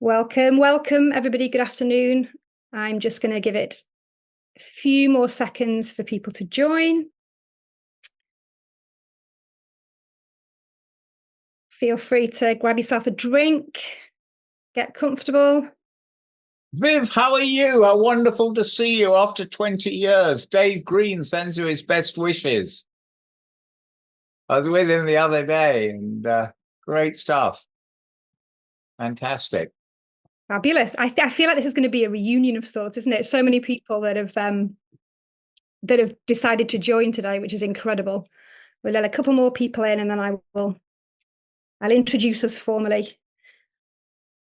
Welcome, everybody. Good afternoon. I'm just going to give it a few more seconds for people to join. Feel free to grab yourself a drink, get comfortable. Viv, how are you? How wonderful to see you after 20 years. Dave Green sends you his best wishes. I was with him the other day and great stuff. Fantastic. Fabulous. I feel like this is going to be a reunion of sorts, isn't it? So many people that have decided to join today, which is incredible. We'll let a couple more people in and then I'll introduce us formally.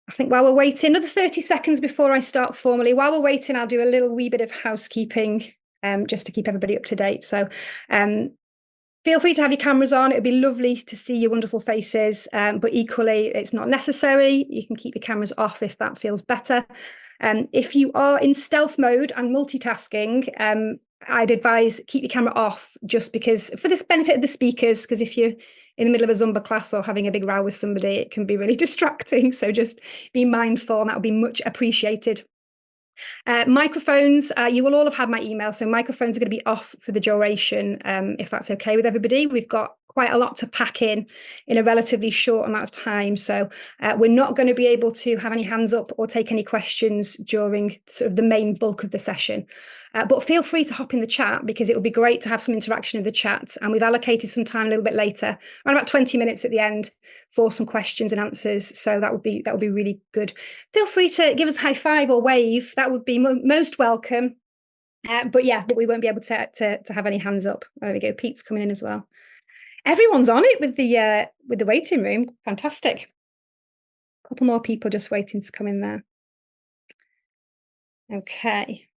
I think while we're waiting, another 30 seconds before I start formally, while we're waiting, I'll do a little wee bit of housekeeping just to keep everybody up to date. So feel free to have your cameras on. It'd be lovely to see your wonderful faces, but equally, it's not necessary. You can keep your cameras off if that feels better. If you are in stealth mode and multitasking, I'd advise keep your camera off just because for this benefit of the speakers, because if you're in the middle of a Zumba class or having a big row with somebody, it can be really distracting. So just be mindful, and that would be much appreciated. Microphones, you will all have had my email, so microphones are going to be off for the duration, if that's okay with everybody. We've got quite a lot to pack in a relatively short amount of time, so we're not going to be able to have any hands up or take any questions during sort of the main bulk of the session. But feel free to hop in the chat because it would be great to have some interaction in the chat, and we've allocated some time a little bit later, around about 20 minutes at the end, for some questions and answers. So that would be really good. Feel free to give us a high five or wave. That would be most welcome. But we won't be able to have any hands up. There we go. Pete's coming in as well. Everyone's on it with the waiting room. Fantastic. A couple more people just waiting to come in there. Okay.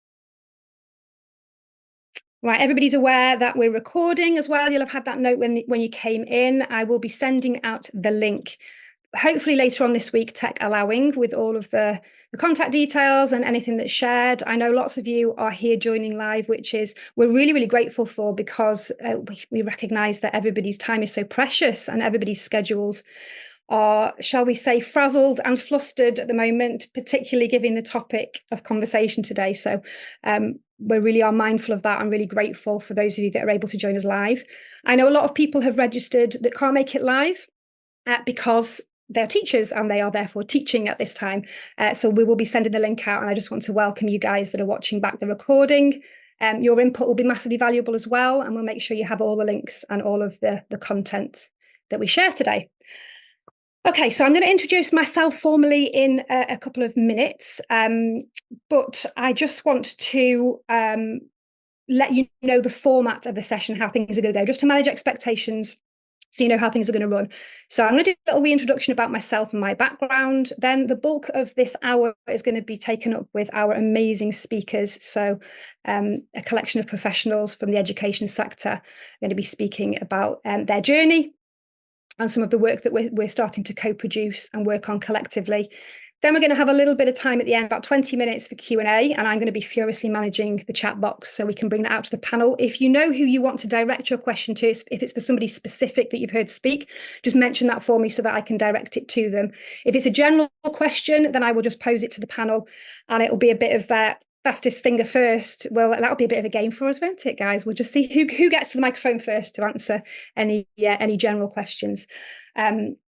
Right, everybody's aware that we're recording as well. You'll have had that note when you came in. I will be sending out the link, hopefully later on this week, tech allowing, with all of the contact details and anything that's shared. I know lots of you are here joining live, which we're really, really grateful for, because we recognise that everybody's time is so precious and everybody's schedules are, shall we say, frazzled and flustered at the moment, particularly given the topic of conversation today. So we really are mindful of that. I'm really grateful for those of you that are able to join us live. I know a lot of people have registered that can't make it live because they're teachers and they are therefore teaching at this time. So we will be sending the link out, and I just want to welcome you guys that are watching back the recording. Your input will be massively valuable as well, and we'll make sure you have all the links and all of the content that we share today. Okay, so I'm going to introduce myself formally in a couple of minutes, but I just want to let you know the format of the session, how things are going to go, just to manage expectations, so you know how things are going to run. So I'm going to do a little reintroduction about myself and my background. Then the bulk of this hour is going to be taken up with our amazing speakers. So a collection of professionals from the education sector are going to be speaking about their journey and some of the work that we're starting to co-produce and work on collectively. Then we're going to have a little bit of time at the end, about 20 minutes for Q&A, and I'm going to be furiously managing the chat box so we can bring that out to the panel. If you know who you want to direct your question to, if it's for somebody specific that you've heard speak, just mention that for me so that I can direct it to them. If it's a general question, then I will just pose it to the panel, and it'll be a bit of fastest finger first. Well, that'll be a bit of a game for us, won't it, guys? We'll just see who gets to the microphone first to answer any general questions.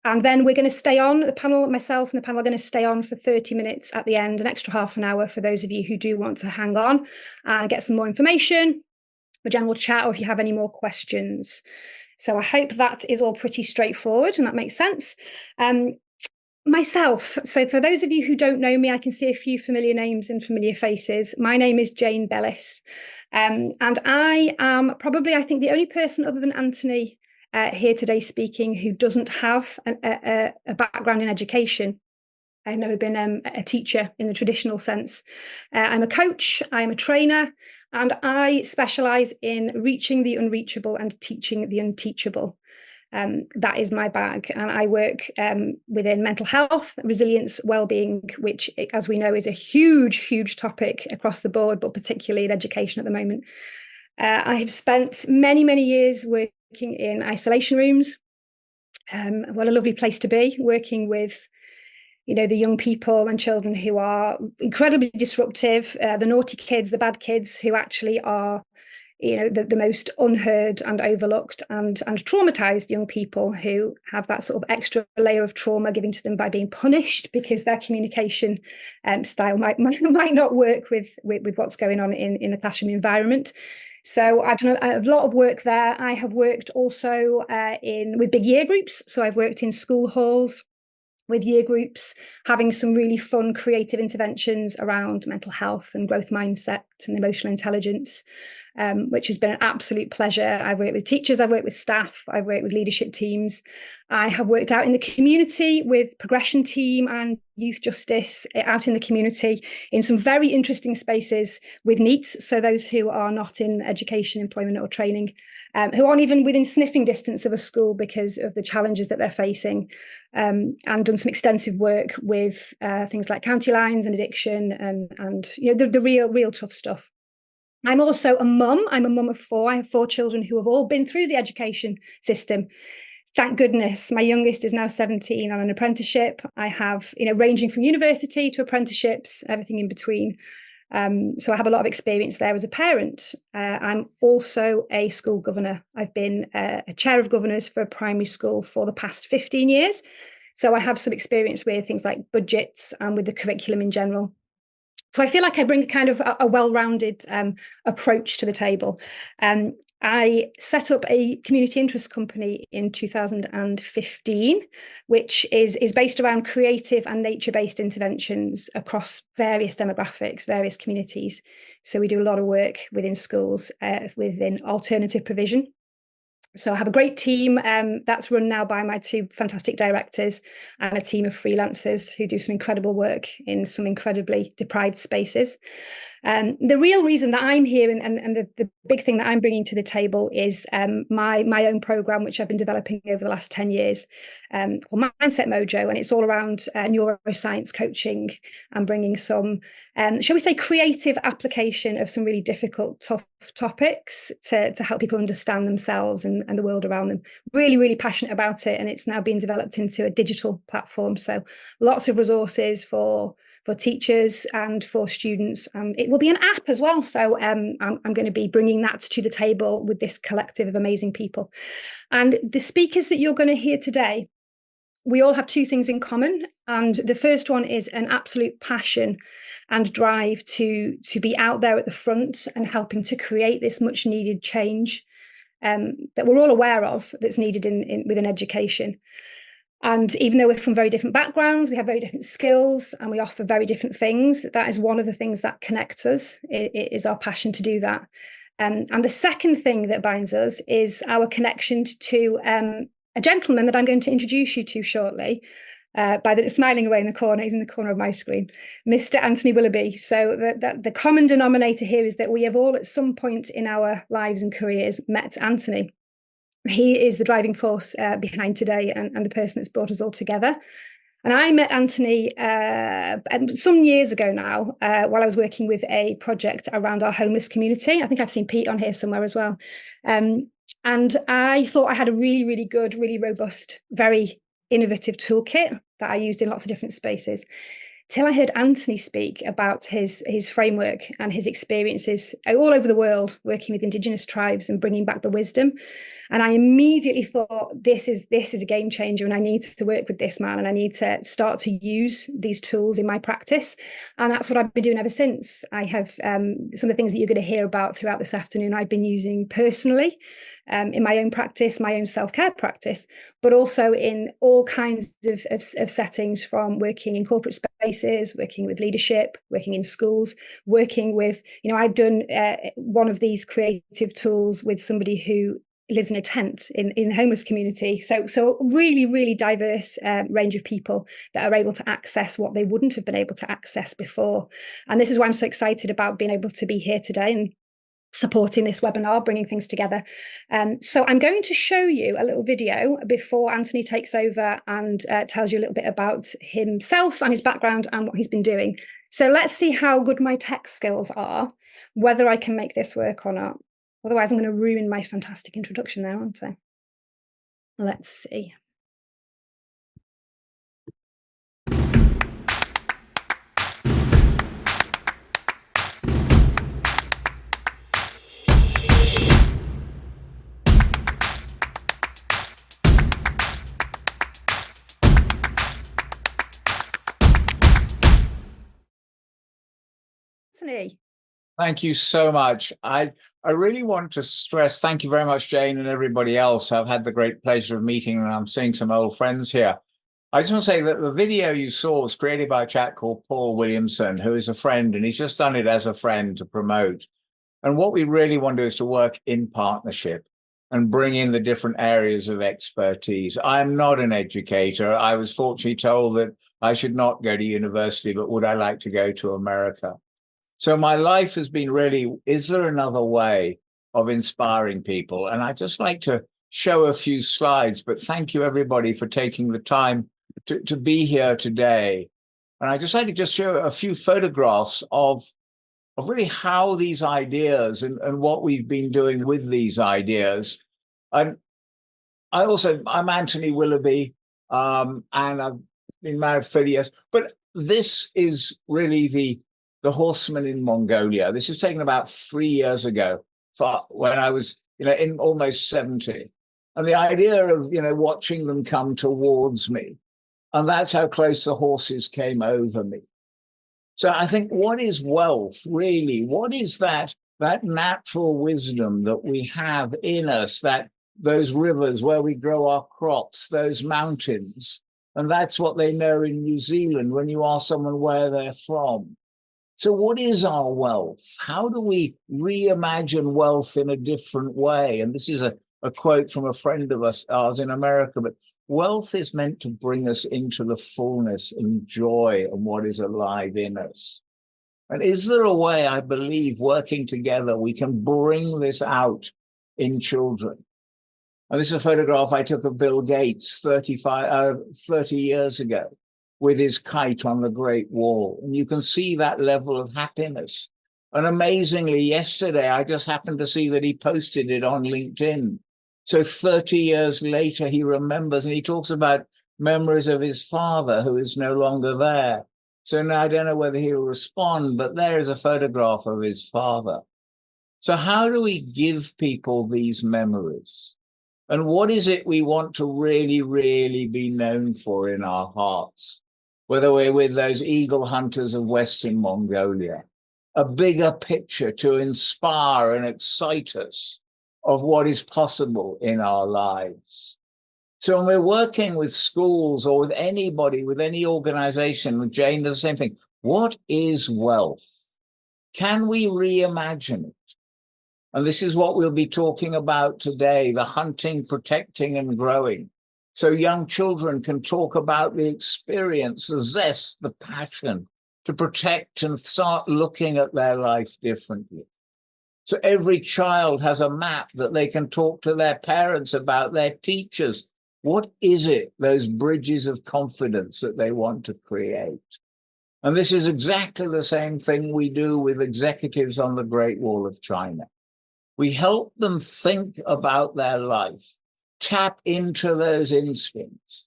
And then we're going to stay on, the panel, myself and the panel are going to stay on for 30 minutes at the end, an extra half an hour for those of you who do want to hang on and get some more information, a general chat, or if you have any more questions. So I hope that is all pretty straightforward and that makes sense. Myself, so for those of you who don't know me, I can see a few familiar names and familiar faces. My name is Jane Bellis, and I am probably, I think, the only person other than Anthony here today speaking who doesn't have a background in education. I've never been a teacher in the traditional sense. I'm a coach, I'm a trainer, and I specialise in reaching the unreachable and teaching the unteachable. That is my bag, and I work within mental health, resilience, well-being, which, as we know, is a huge topic across the board, but particularly in education at the moment. I have spent many years working in isolation rooms. What a lovely place to be, working with the young people and children who are incredibly disruptive, the naughty kids, the bad kids who actually are the most unheard and overlooked and traumatized young people who have that sort of extra layer of trauma given to them by being punished because their communication style might not work with what's going on in the classroom environment. So I've done a lot of work there. I have worked also with big year groups. So I've worked in school halls with year groups, having some really fun, creative interventions around mental health and growth mindset and emotional intelligence, which has been an absolute pleasure. I've worked with teachers, I've worked with staff, I've worked with leadership teams. I have worked out in the community with progression team and youth justice out in the community in some very interesting spaces with NEETs, so those who are not in education, employment or training, who aren't even within sniffing distance of a school because of the challenges that they're facing, and done some extensive work with things like county lines and addiction and the real tough stuff. I'm also a mum. I'm a mum of 4. I have 4 children who have all been through the education system. Thank goodness. My youngest is now 17 on an apprenticeship. I have, ranging from university to apprenticeships, everything in between. So I have a lot of experience there as a parent. I'm also a school governor. I've been a chair of governors for a primary school for the past 15 years. So I have some experience with things like budgets and with the curriculum in general. So I feel like I bring a kind of a well-rounded approach to the table. I set up a community interest company in 2015, which is based around creative and nature-based interventions across various demographics, various communities. So we do a lot of work within schools, within alternative provision. So I have a great team that's run now by my 2 fantastic directors and a team of freelancers who do some incredible work in some incredibly deprived spaces. The real reason that I'm here and the big thing that I'm bringing to the table is my own program, which I've been developing over the last 10 years, called Mindset Mojo. And it's all around neuroscience coaching and bringing some, shall we say, creative application of some really difficult, tough topics to help people understand themselves and the world around them. Really, really passionate about it. And it's now being developed into a digital platform. So lots of resources for teachers and for students, and it will be an app as well. So I'm going to be bringing that to the table with this collective of amazing people. And the speakers that you're going to hear today, we all have 2 things in common. And the first one is an absolute passion and drive to be out there at the front and helping to create this much needed change that we're all aware of that's needed within education. And even though we're from very different backgrounds, we have very different skills and we offer very different things, that is one of the things that connects us. It is our passion to do that. And the second thing that binds us is our connection to a gentleman that I'm going to introduce you to shortly, smiling away in the corner. He's in the corner of my screen, Mr Anthony Willoughby. So the common denominator here is that we have all at some point in our lives and careers met Anthony. He is the driving force behind today and the person that's brought us all together. And I met Anthony some years ago now while I was working with a project around our homeless community. I think I've seen Pete on here somewhere as well. And I thought I had a really, really good, really robust, very innovative toolkit that I used in lots of different spaces. Till I heard Anthony speak about his framework and his experiences all over the world, working with Indigenous tribes and bringing back the wisdom. And I immediately thought, this is a game changer, and I need to work with this man, and I need to start to use these tools in my practice. And that's what I've been doing ever since. I have some of the things that you're going to hear about throughout this afternoon, I've been using personally in my own practice, my own self-care practice, but also in all kinds of settings, from working in corporate spaces, working with leadership, working in schools, working with, I've done one of these creative tools with somebody who lives in a tent in the homeless community. So really, really diverse range of people that are able to access what they wouldn't have been able to access before. And this is why I'm so excited about being able to be here today and supporting this webinar, bringing things together. So I'm going to show you a little video before Anthony takes over and tells you a little bit about himself and his background and what he's been doing. So let's see how good my tech skills are, whether I can make this work or not. Otherwise, I'm going to ruin my fantastic introduction now, aren't I? Let's see. Anthony. Thank you so much. I really want to stress, thank you very much, Jane, and everybody else. I've had the great pleasure of meeting, and I'm seeing some old friends here. I just want to say that the video you saw was created by a chap called Paul Williamson, who is a friend, and he's just done it as a friend to promote. And what we really want to do is to work in partnership and bring in the different areas of expertise. I am not an educator. I was fortunately told that I should not go to university, but would I like to go to America? So my life has been really, is there another way of inspiring people? And I'd just like to show a few slides, but thank you everybody for taking the time to be here today. And I just like to just show a few photographs of really how these ideas and what we've been doing with these ideas. And I'm Anthony Willoughby, and I've been married 30 years, but this is really the horseman in Mongolia. This was taken about 3 years ago when I was, in almost 70. And the idea of, watching them come towards me. And that's how close the horses came over me. So I think, what is wealth really? What is that natural wisdom that we have in us, those rivers where we grow our crops, those mountains? And that's what they know in New Zealand when you ask someone where they're from. So what is our wealth? How do we reimagine wealth in a different way? And this is a quote from a friend of ours in America, but wealth is meant to bring us into the fullness and joy and what is alive in us. And is there a way, I believe, working together, we can bring this out in children? And this is a photograph I took of Bill Gates 30 years ago, with his kite on the Great Wall. And you can see that level of happiness. And amazingly, yesterday, I just happened to see that he posted it on LinkedIn. So 30 years later, he remembers, and he talks about memories of his father, who is no longer there. So now I don't know whether he'll respond, but there is a photograph of his father. So how do we give people these memories? And what is it we want to really, really be known for in our hearts? Whether we're with those eagle hunters of Western Mongolia, a bigger picture to inspire and excite us of what is possible in our lives. So when we're working with schools or with anybody, with any organization, with Jane does the same thing. What is wealth? Can we reimagine it? And this is what we'll be talking about today, the hunting, protecting, and growing. So young children can talk about the experience, the zest, the passion to protect and start looking at their life differently. So every child has a map that they can talk to their parents about, their teachers. What is it, those bridges of confidence that they want to create? And this is exactly the same thing we do with executives on the Great Wall of China. We help them think about their life, tap into those instincts.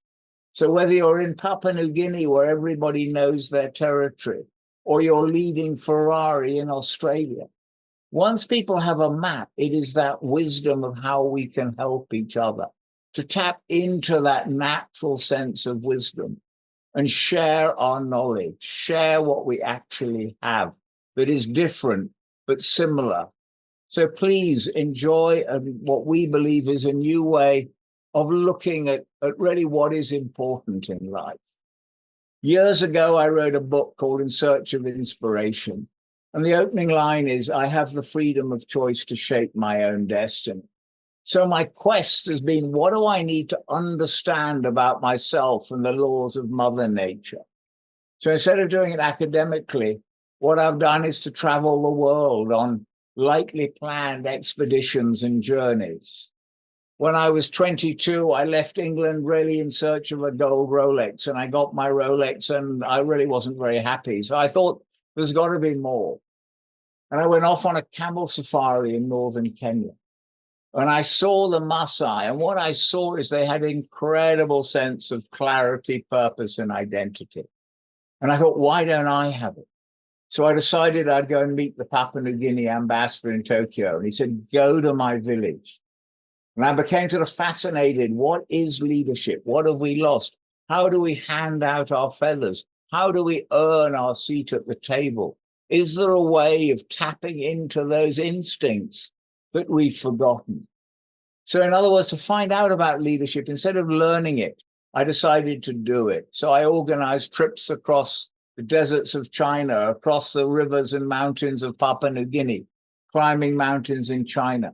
So whether you're in Papua New Guinea, where everybody knows their territory, or you're leading Ferrari in Australia, once people have a map, it is that wisdom of how we can help each other to tap into that natural sense of wisdom and share our knowledge, share what we actually have that is different but similar. So please enjoy what we believe is a new way of looking at really what is important in life. Years ago, I wrote a book called In Search of Inspiration. And the opening line is, I have the freedom of choice to shape my own destiny. So my quest has been, what do I need to understand about myself and the laws of Mother Nature? So instead of doing it academically, what I've done is to travel the world on lightly planned expeditions and journeys. When I was 22, I left England really in search of a gold Rolex, and I got my Rolex and I really wasn't very happy. So I thought there's got to be more. And I went off on a camel safari in northern Kenya. And I saw the Maasai, and what I saw is they had an incredible sense of clarity, purpose, and identity. And I thought, why don't I have it? So I decided I'd go and meet the Papua New Guinea ambassador in Tokyo. And he said, go to my village. And I became sort of fascinated. What is leadership? What have we lost? How do we hand out our feathers? How do we earn our seat at the table? Is there a way of tapping into those instincts that we've forgotten? So in other words, to find out about leadership, instead of learning it, I decided to do it. So I organized trips across the deserts of China, across the rivers and mountains of Papua New Guinea, climbing mountains in China.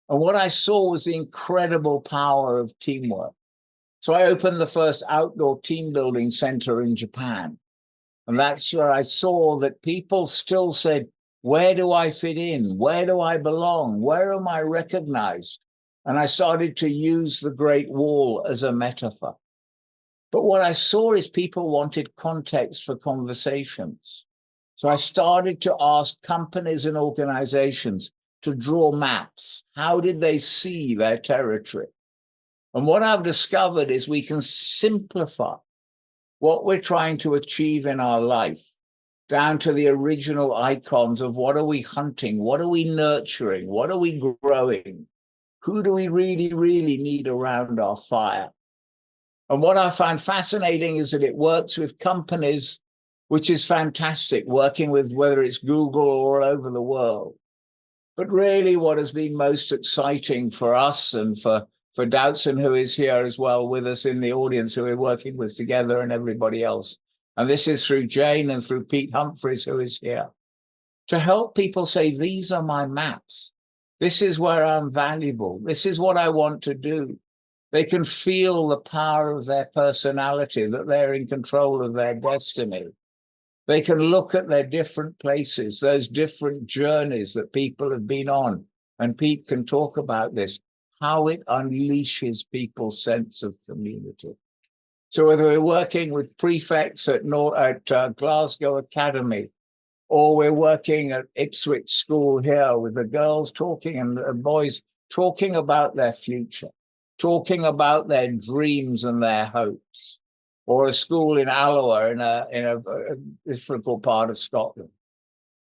And what I saw was the incredible power of teamwork. So I opened the first outdoor team building center in Japan. And that's where I saw that people still said, where do I fit in? Where do I belong? Where am I recognized? And I started to use the Great Wall as a metaphor. But what I saw is people wanted context for conversations. So I started to ask companies and organizations to draw maps. How did they see their territory? And what I've discovered is we can simplify what we're trying to achieve in our life down to the original icons of what are we hunting? What are we nurturing? What are we growing? Who do we really, really need around our fire? And what I find fascinating is that it works with companies, which is fantastic, working with whether it's Google or all over the world. But really what has been most exciting for us and for Doutzen, who is here as well with us in the audience, who we're working with together, and everybody else. And this is through Jane and through Pete Humphreys, who is here, to help people say, these are my maps. This is where I'm valuable. This is what I want to do. They can feel the power of their personality, that they're in control of their destiny. They can look at their different places, those different journeys that people have been on. And Pete can talk about this, how it unleashes people's sense of community. So whether we're working with prefects at Glasgow Academy, or we're working at Ipswich School here with the girls talking and the boys talking about their future, talking about their dreams and their hopes, or a school in Alloa in a difficult part of Scotland.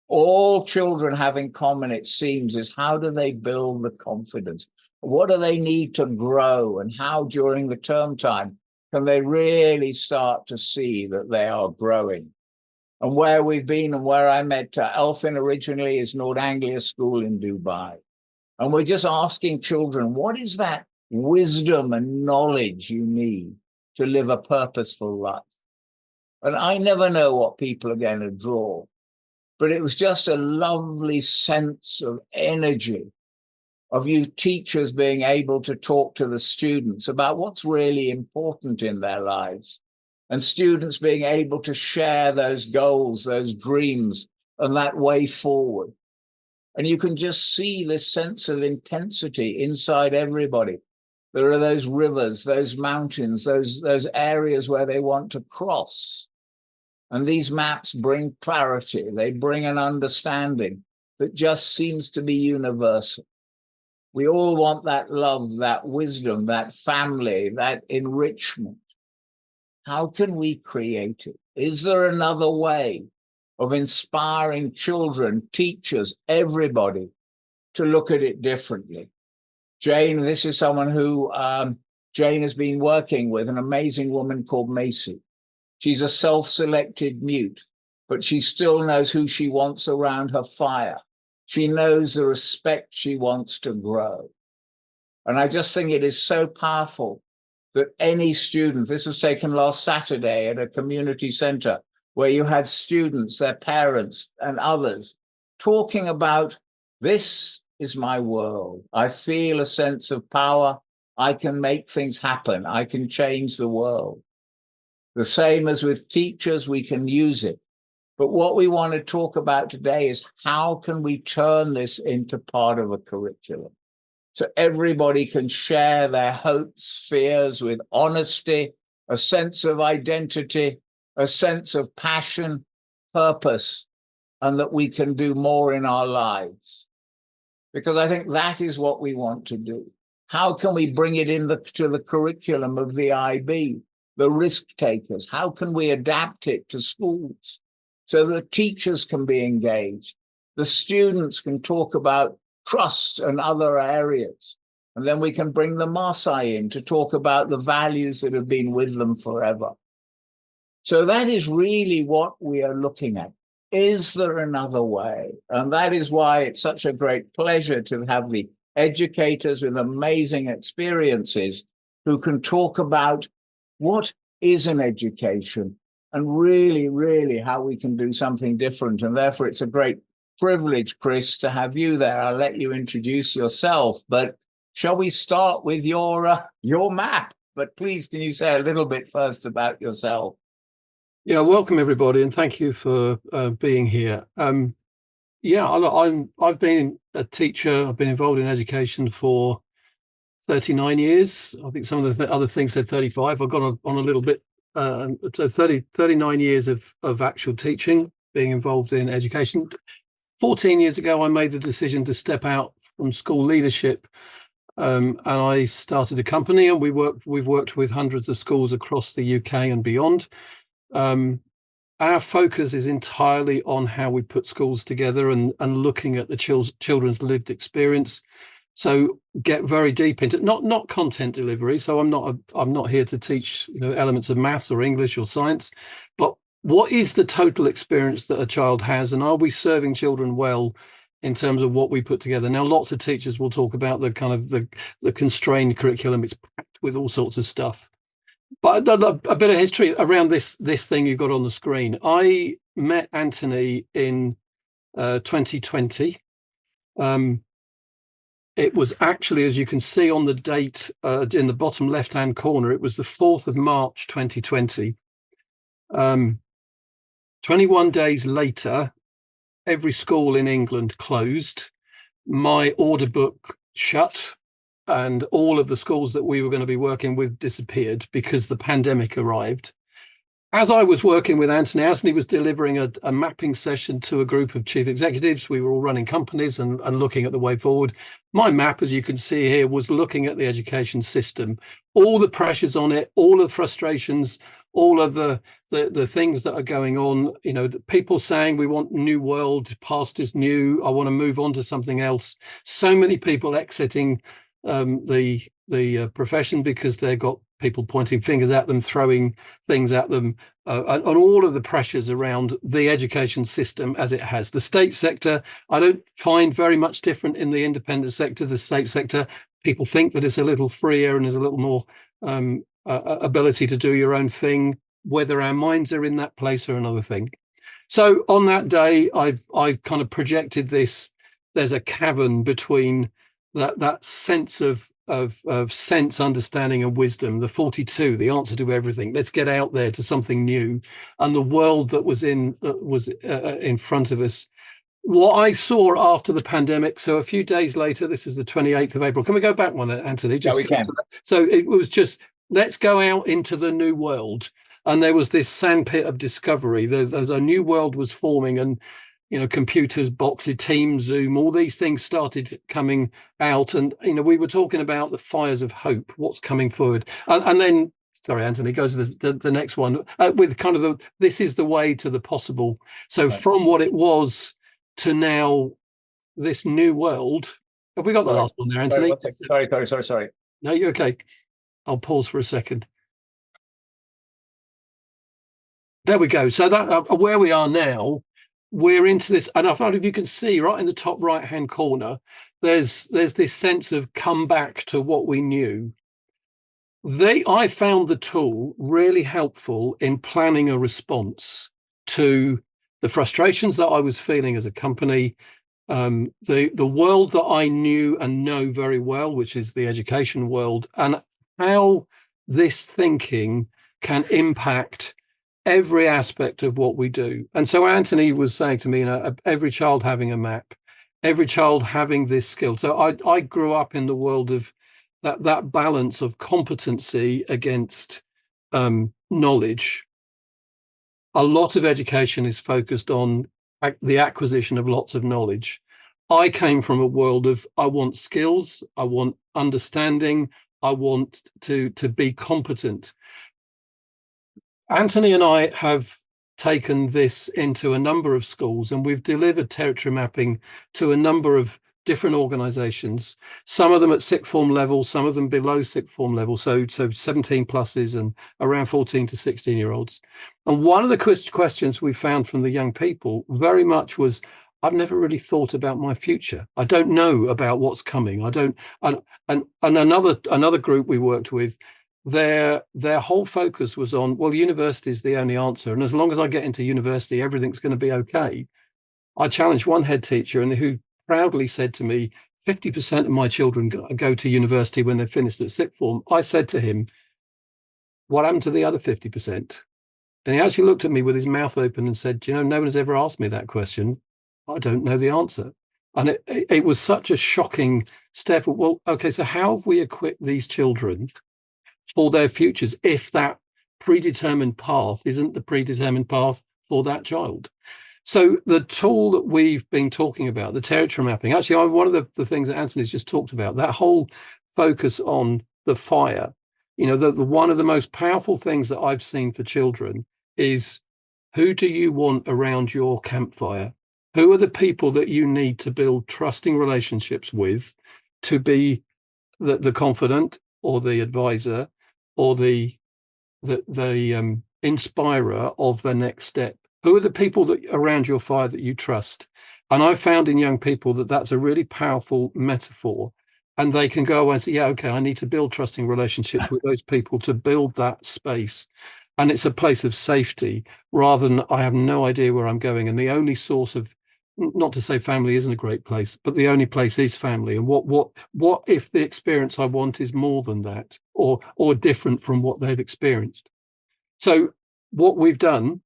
All children have in common, it seems, is how do they build the confidence? What do they need to grow? And how during the term time can they really start to see that they are growing? And where we've been and where I met Elfin originally is North Anglia School in Dubai. And we're just asking children, what is that wisdom and knowledge you need to live a purposeful life? And I never know what people are going to draw, but it was just a lovely sense of energy of you teachers being able to talk to the students about what's really important in their lives, and students being able to share those goals, those dreams, and that way forward. And you can just see this sense of intensity inside everybody. There are those rivers, those mountains, those areas where they want to cross. And these maps bring clarity. They bring an understanding that just seems to be universal. We all want that love, that wisdom, that family, that enrichment. How can we create it? Is there another way of inspiring children, teachers, everybody to look at it differently? Jane, this is someone who Jane has been working with, an amazing woman called Macy. She's a self-selected mute, but she still knows who she wants around her fire. She knows the respect she wants to grow. And I just think it is so powerful that any student, this was taken last Saturday at a community center where you had students, their parents and others talking about, this is my world. I feel a sense of power. I can make things happen. I can change the world. The same as with teachers, we can use it. But what we want to talk about today is how can we turn this into part of a curriculum? So everybody can share their hopes, fears with honesty, a sense of identity, a sense of passion, purpose, and that we can do more in our lives. Because I think that is what we want to do. How can we bring it to the curriculum of the IB, the risk takers? How can we adapt it to schools so that teachers can be engaged? The students can talk about trust and other areas. And then we can bring the Maasai in to talk about the values that have been with them forever. So that is really what we are looking at. is there another way? And that is why it's such a great pleasure to have the educators with amazing experiences who can talk about what is an education and really, really how we can do something different. And therefore, it's a great privilege, Chris, to have you there. I'll let you introduce yourself, but shall we start with your map? But please, can you say a little bit first about yourself? Yeah, welcome everybody, and thank you for being here. I've been a teacher. I've been involved in education for 39 years. I think some of the other things said 35. I've gone on a little bit. So 39 years of actual teaching, being involved in education. 14 years ago, I made the decision to step out from school leadership, and I started a company, and we've worked with hundreds of schools across the UK and beyond. Our focus is entirely on how we put schools together and looking at the children's lived experience. So get very deep into not content delivery. So I'm not here to teach elements of maths or English or science, but what is the total experience that a child has, and are we serving children well in terms of what we put together? Now, lots of teachers will talk about the kind of the constrained curriculum. It's packed with all sorts of stuff. But a bit of history around this thing you've got on the screen. I met Anthony in 2020. It was actually, as you can see on the date in the bottom left-hand corner, it was the 4th of March 2020. 21 days later, every school in England closed. My order book shut. And all of the schools that we were going to be working with disappeared because the pandemic arrived. As I was working with Anthony was delivering a mapping session to a group of chief executives. We were all running companies and looking at the way forward. My map, as you can see here, was looking at the education system, all the pressures on it, all the frustrations, all of the things that are going on. People saying we want new world, past is new, I want to move on to something else. So many people exiting the profession because they've got people pointing fingers at them, throwing things at them, and all of the pressures around the education system as it has. The state sector, I don't find very much different in the independent sector. The state sector, people think that it's a little freer and there's a little more ability to do your own thing. Whether our minds are in that place are another thing. So on that day, I kind of projected this. There's a cavern between that sense of sense, understanding, and wisdom, the 42, the answer to everything. Let's get out there to something new, and the world that was in front of us. What I saw after the pandemic, so a few days later, this is the 28th of April. Can we go back one, Anthony? Yeah, we can. So it was just, let's go out into the new world. And there was this sandpit of discovery. The new world was forming, and computers, boxes, Teams, Zoom, all these things started coming out. And, we were talking about the fires of hope, what's coming forward. And then, sorry, Anthony, go to the next one with kind of this is the way to the possible. So right. From what it was to now, this new world. Have we got the last one there, Anthony? Sorry. No, you're okay. I'll pause for a second. There we go. So that where we are now, we're into this, and I don't know if you can see right in the top right-hand corner, there's this sense of come back to what we knew. I found the tool really helpful in planning a response to the frustrations that I was feeling as a company, the world that I knew and know very well, which is the education world, and how this thinking can impact every aspect of what we do. And so Anthony was saying to me, every child having a map, every child having this skill. So I grew up in the world of that balance of competency against knowledge. A lot of education is focused on the acquisition of lots of knowledge. I came from a world of, I want skills, I want understanding, I want to be competent. Anthony and I have taken this into a number of schools, and we've delivered territory mapping to a number of different organizations, some of them at sixth form level, some of them below sixth form level, so 17 pluses and around 14 to 16-year-olds. And one of the questions we found from the young people very much was, I've never really thought about my future. I don't know about what's coming. I don't. And another group we worked with, their whole focus was on, well, university is the only answer, and as long as I get into university, everything's going to be okay. I challenged one head teacher, and who proudly said to me, 50% of my children go to university when they're finished at sixth form. I said to him, what happened to the other 50%? And he actually looked at me with his mouth open and said, no one has ever asked me that question. I don't know the answer. And it was such a shocking step. Well, okay, so how have we equipped these children for their futures if that predetermined path isn't the predetermined path for that child? So the tool that we've been talking about, the territory mapping, actually, one of the things that Anthony's just talked about, that whole focus on the fire, the one of the most powerful things that I've seen for children is, who do you want around your campfire? Who are the people that you need to build trusting relationships with to be the confidant or the advisor or the inspirer of the next step? Who are the people that around your fire that you trust? And I found in young people that that's a really powerful metaphor, and they can go away and say, yeah, okay, I need to build trusting relationships with those people to build that space. And it's a place of safety rather than I have no idea where I'm going. And the only source of, not to say family isn't a great place, but the only place is family. And what if the experience I want is more than that, or different from what they've experienced? So what we've done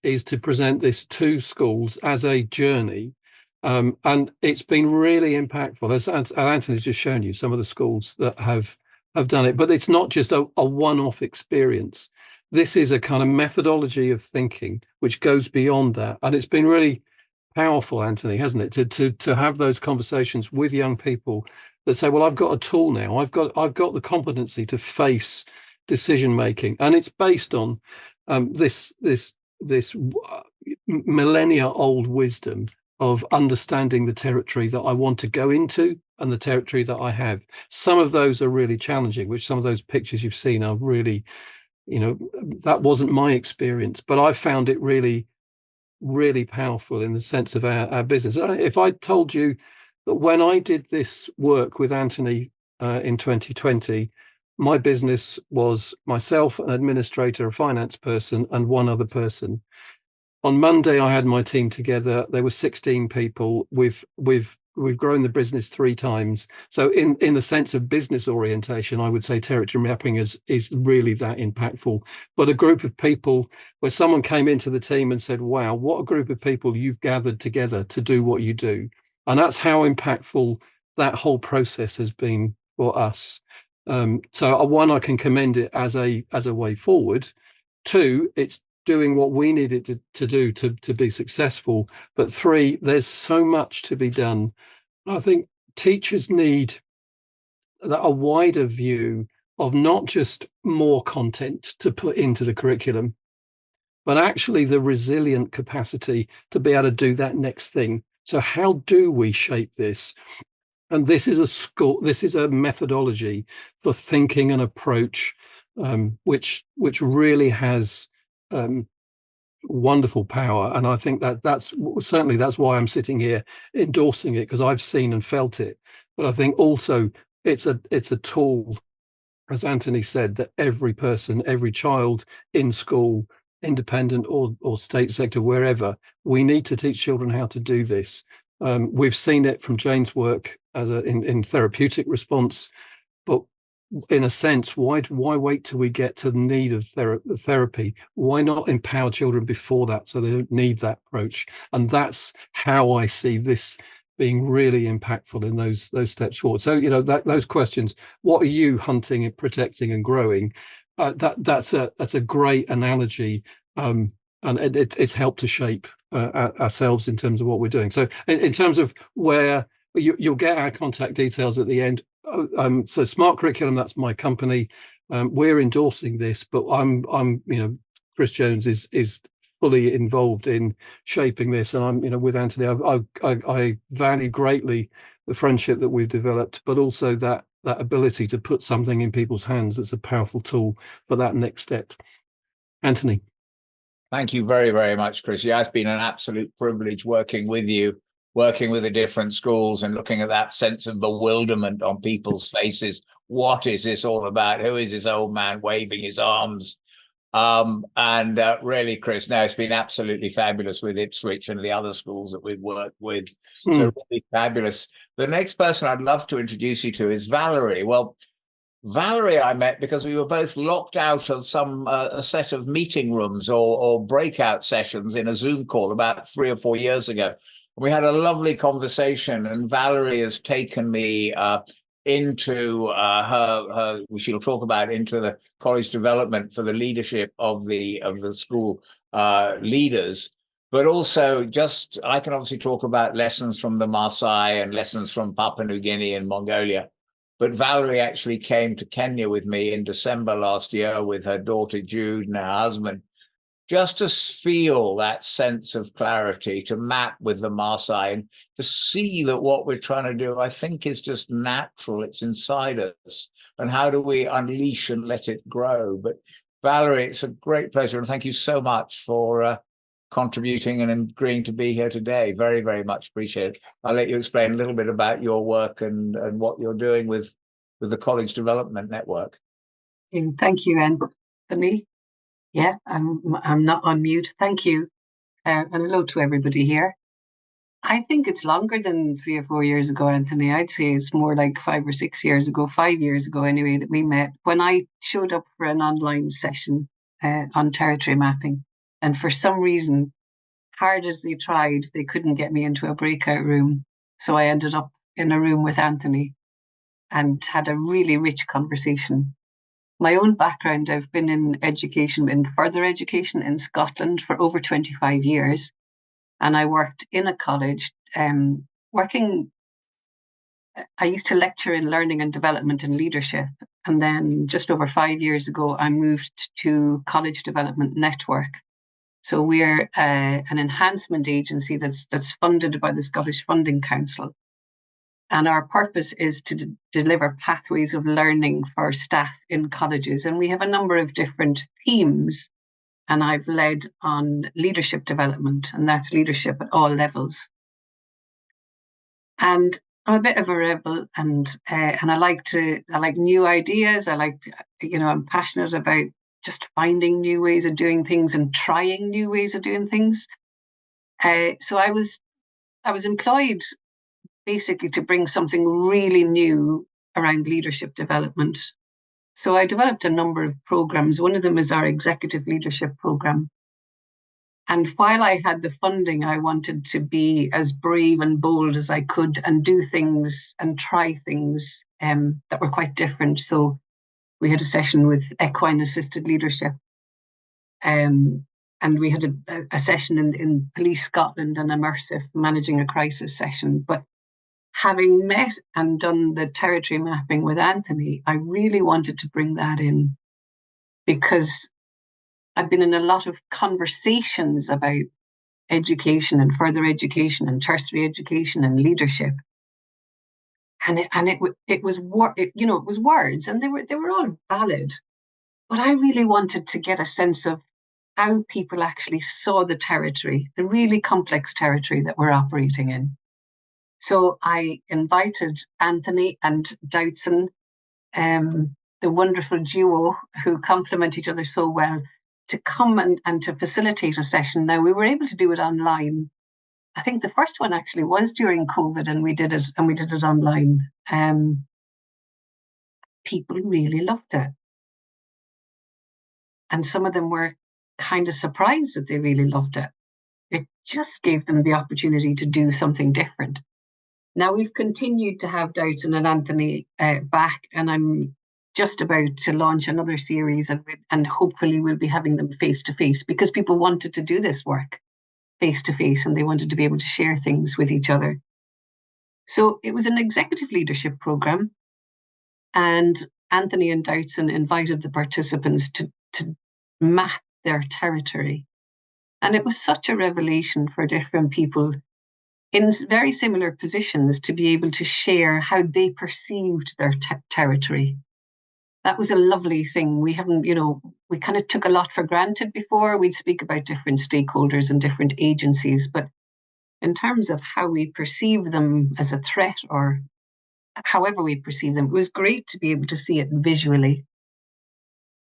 is to present this to schools as a journey. And it's been really impactful. As Anthony's just shown you, some of the schools that have done it, but it's not just a one-off experience. This is a kind of methodology of thinking which goes beyond that. And it's been really powerful, Anthony, hasn't it, to have those conversations with young people that say, well, I've got a tool now. I've got the competency to face decision making, and it's based on this millennia old wisdom of understanding the territory that I want to go into and the territory that I have. Some of those are really challenging, which some of those pictures you've seen are really, that wasn't my experience, but I found it really, really powerful in the sense of our business. If I told you that when I did this work with Anthony in 2020, my business was myself, an administrator, a finance person, and one other person. On Monday, I had my team together. There were 16 people. We've grown the business 3 times. So in the sense of business orientation, I would say territory mapping is really that impactful. But a group of people where someone came into the team and said, wow, what a group of people you've gathered together to do what you do. And that's how impactful that whole process has been for us. So one, I can commend it as a way forward. 2, it's doing what we needed to do to be successful. But 3, there's so much to be done. I think teachers need a wider view of not just more content to put into the curriculum, but actually the resilient capacity to be able to do that next thing. So how do we shape this? And this is a methodology for thinking and approach, which really has wonderful power. And I think that's why I'm sitting here endorsing it, because I've seen and felt it. But I think also it's a tool, as Anthony said, that every person, every child in school, independent or state sector, wherever, we need to teach children how to do this. We've seen it from Jane's work in therapeutic response, but in a sense, why wait till we get to the need of therapy? Why not empower children before that so they don't need that approach? And that's how I see this being really impactful in those steps forward. So, those questions, what are you hunting and protecting and growing? That's a great analogy, and it's helped to shape ourselves in terms of what we're doing. So in terms of where you'll get our contact details at the end. So Smart Curriculum, that's my company. We're endorsing this, but I'm Chris Jones is fully involved in shaping this, and I'm with Anthony. I value greatly the friendship that we've developed, but also that ability to put something in people's hands that's a powerful tool for that next step. Anthony. Thank you very, very much, Chris. Yeah, it's been an absolute privilege working with you, working with the different schools and looking at that sense of bewilderment on people's faces. What is this all about? Who is this old man waving his arms? Really, Chris, no, it's been absolutely fabulous with Ipswich and the other schools that we've worked with. So really fabulous. The next person I'd love to introduce you to is Valerie. Well, Valerie I met because we were both locked out of some a set of meeting rooms or breakout sessions in a Zoom call about 3 or 4 years ago. We had a lovely conversation, and Valerie has taken me into she'll talk about into the college development for the leadership of the school leaders. But also I can obviously talk about lessons from the Maasai and lessons from Papua New Guinea and Mongolia. But Valerie actually came to Kenya with me in December last year with her daughter Jude and her husband, just to feel that sense of clarity, to map with the Maasai and to see that what we're trying to do, I think, is just natural. It's inside us. And how do we unleash and let it grow? But Valerie, it's a great pleasure. And thank you so much for contributing and agreeing to be here today. Very, very much appreciated. I'll let you explain a little bit about your work and what you're doing with the College Development Network. Thank you, Anthony. Yeah, I'm not on mute. Thank you. And hello to everybody here. I think it's longer than 3 or 4 years ago, Anthony. I'd say it's more like 5 or 6 years ago, 5 years ago anyway, that we met when I showed up for an online session on territory mapping. And for some reason, hard as they tried, they couldn't get me into a breakout room. So I ended up in a room with Anthony and had a really rich conversation. My own background, I've been in education, in further education in Scotland for over 25 years. And I worked in a college, I used to lecture in learning and development and leadership. And then just over 5 years ago, I moved to College Development Network. So we're an enhancement agency that's funded by the Scottish Funding Council. And our purpose is to deliver pathways of learning for staff in colleges. And we have a number of different themes. And I've led on leadership development, and that's leadership at all levels. And I'm a bit of a rebel, and I like new ideas. I'm passionate about just finding new ways of doing things and trying new ways of doing things. So I was employed basically to bring something really new around leadership development. So I developed a number of programs. One of them is our executive leadership program. And while I had the funding, I wanted to be as brave and bold as I could and do things and try things that were quite different. So we had a session with equine assisted leadership. And we had a session in Police Scotland and immersive managing a crisis session. But having met and done the territory mapping with Anthony, I really wanted to bring that in because I've been in a lot of conversations about education and further education and tertiary education and leadership. And it was words, and they were all valid. But I really wanted to get a sense of how people actually saw the territory, the really complex territory that we're operating in. So I invited Anthony and Doutzen, the wonderful duo who complement each other so well, to come and to facilitate a session. Now, we were able to do it online. I think the first one actually was during COVID, and we did it online. People really loved it. And some of them were kind of surprised that they really loved it. It just gave them the opportunity to do something different. Now, we've continued to have Doutzen and Anthony back, and I'm just about to launch another series, and hopefully we'll be having them face-to-face because people wanted to do this work face-to-face and they wanted to be able to share things with each other. So it was an executive leadership program, and Anthony and Doutzen invited the participants to map their territory. And it was such a revelation for different people in very similar positions to be able to share how they perceived their territory. That was a lovely thing. We haven't, we kind of took a lot for granted before. We'd speak about different stakeholders and different agencies, but in terms of how we perceive them as a threat or however we perceive them, it was great to be able to see it visually.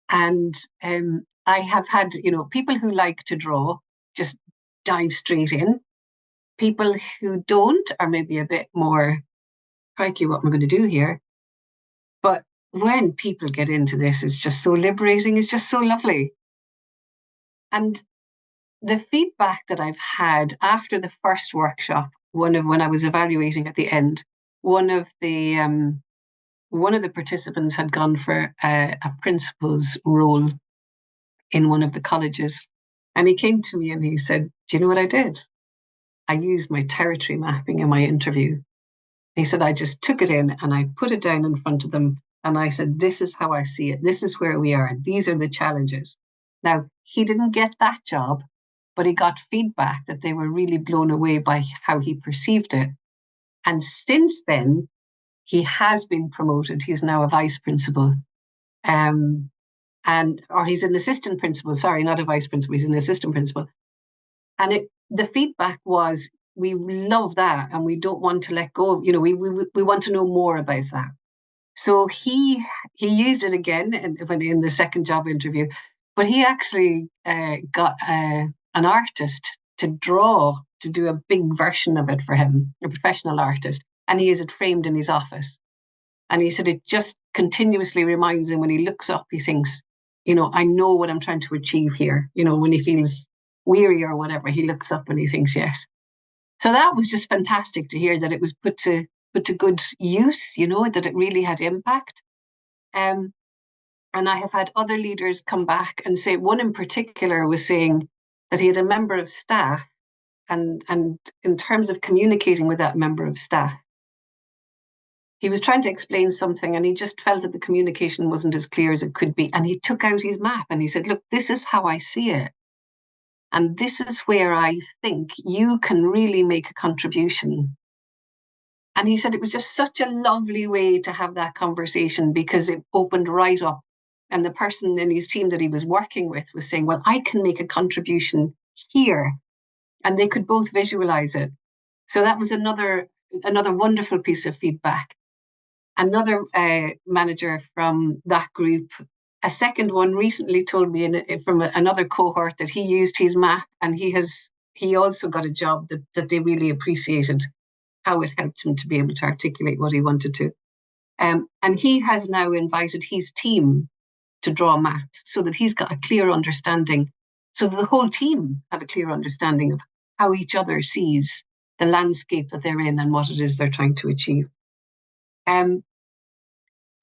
And I have had, people who like to draw just dive straight in. People who don't are maybe a bit more, crikey, what am I going to do here? But when people get into this, it's just so liberating. It's just so lovely. And the feedback that I've had after the first workshop, when I was evaluating at the end, one of the participants had gone for a principal's role in one of the colleges. And he came to me and he said, do you know what I did? I used my territory mapping in my interview. He said, I just took it in and I put it down in front of them. And I said, this is how I see it. This is where we are. These are the challenges. Now, he didn't get that job, but he got feedback that they were really blown away by how he perceived it. And since then, he has been promoted. He's now a vice principal. Or he's an assistant principal. Sorry, not a vice principal. He's an assistant principal. And the feedback was, we love that and we don't want to let go. We want to know more about that. So he used it again when in the second job interview, but he actually got an artist to do a big version of it for him, a professional artist, and he has it framed in his office. And he said it just continuously reminds him when he looks up, he thinks, I know what I'm trying to achieve here. When he feels weary or whatever, he looks up and he thinks, yes. So that was just fantastic to hear that it was put to good use, that it really had impact. And I have had other leaders come back and say, one in particular was saying that he had a member of staff and in terms of communicating with that member of staff, he was trying to explain something and he just felt that the communication wasn't as clear as it could be. And he took out his map and he said, look, this is how I see it. And this is where I think you can really make a contribution. And he said it was just such a lovely way to have that conversation because it opened right up. And the person in his team that he was working with was saying, well, I can make a contribution here. And they could both visualize it. So that was another wonderful piece of feedback. Another manager from that group, a second one recently told me from another cohort that he used his map and he also got a job that they really appreciated how it helped him to be able to articulate what he wanted to. And he has now invited his team to draw maps so that he's got a clear understanding, so that the whole team have a clear understanding of how each other sees the landscape that they're in and what it is they're trying to achieve.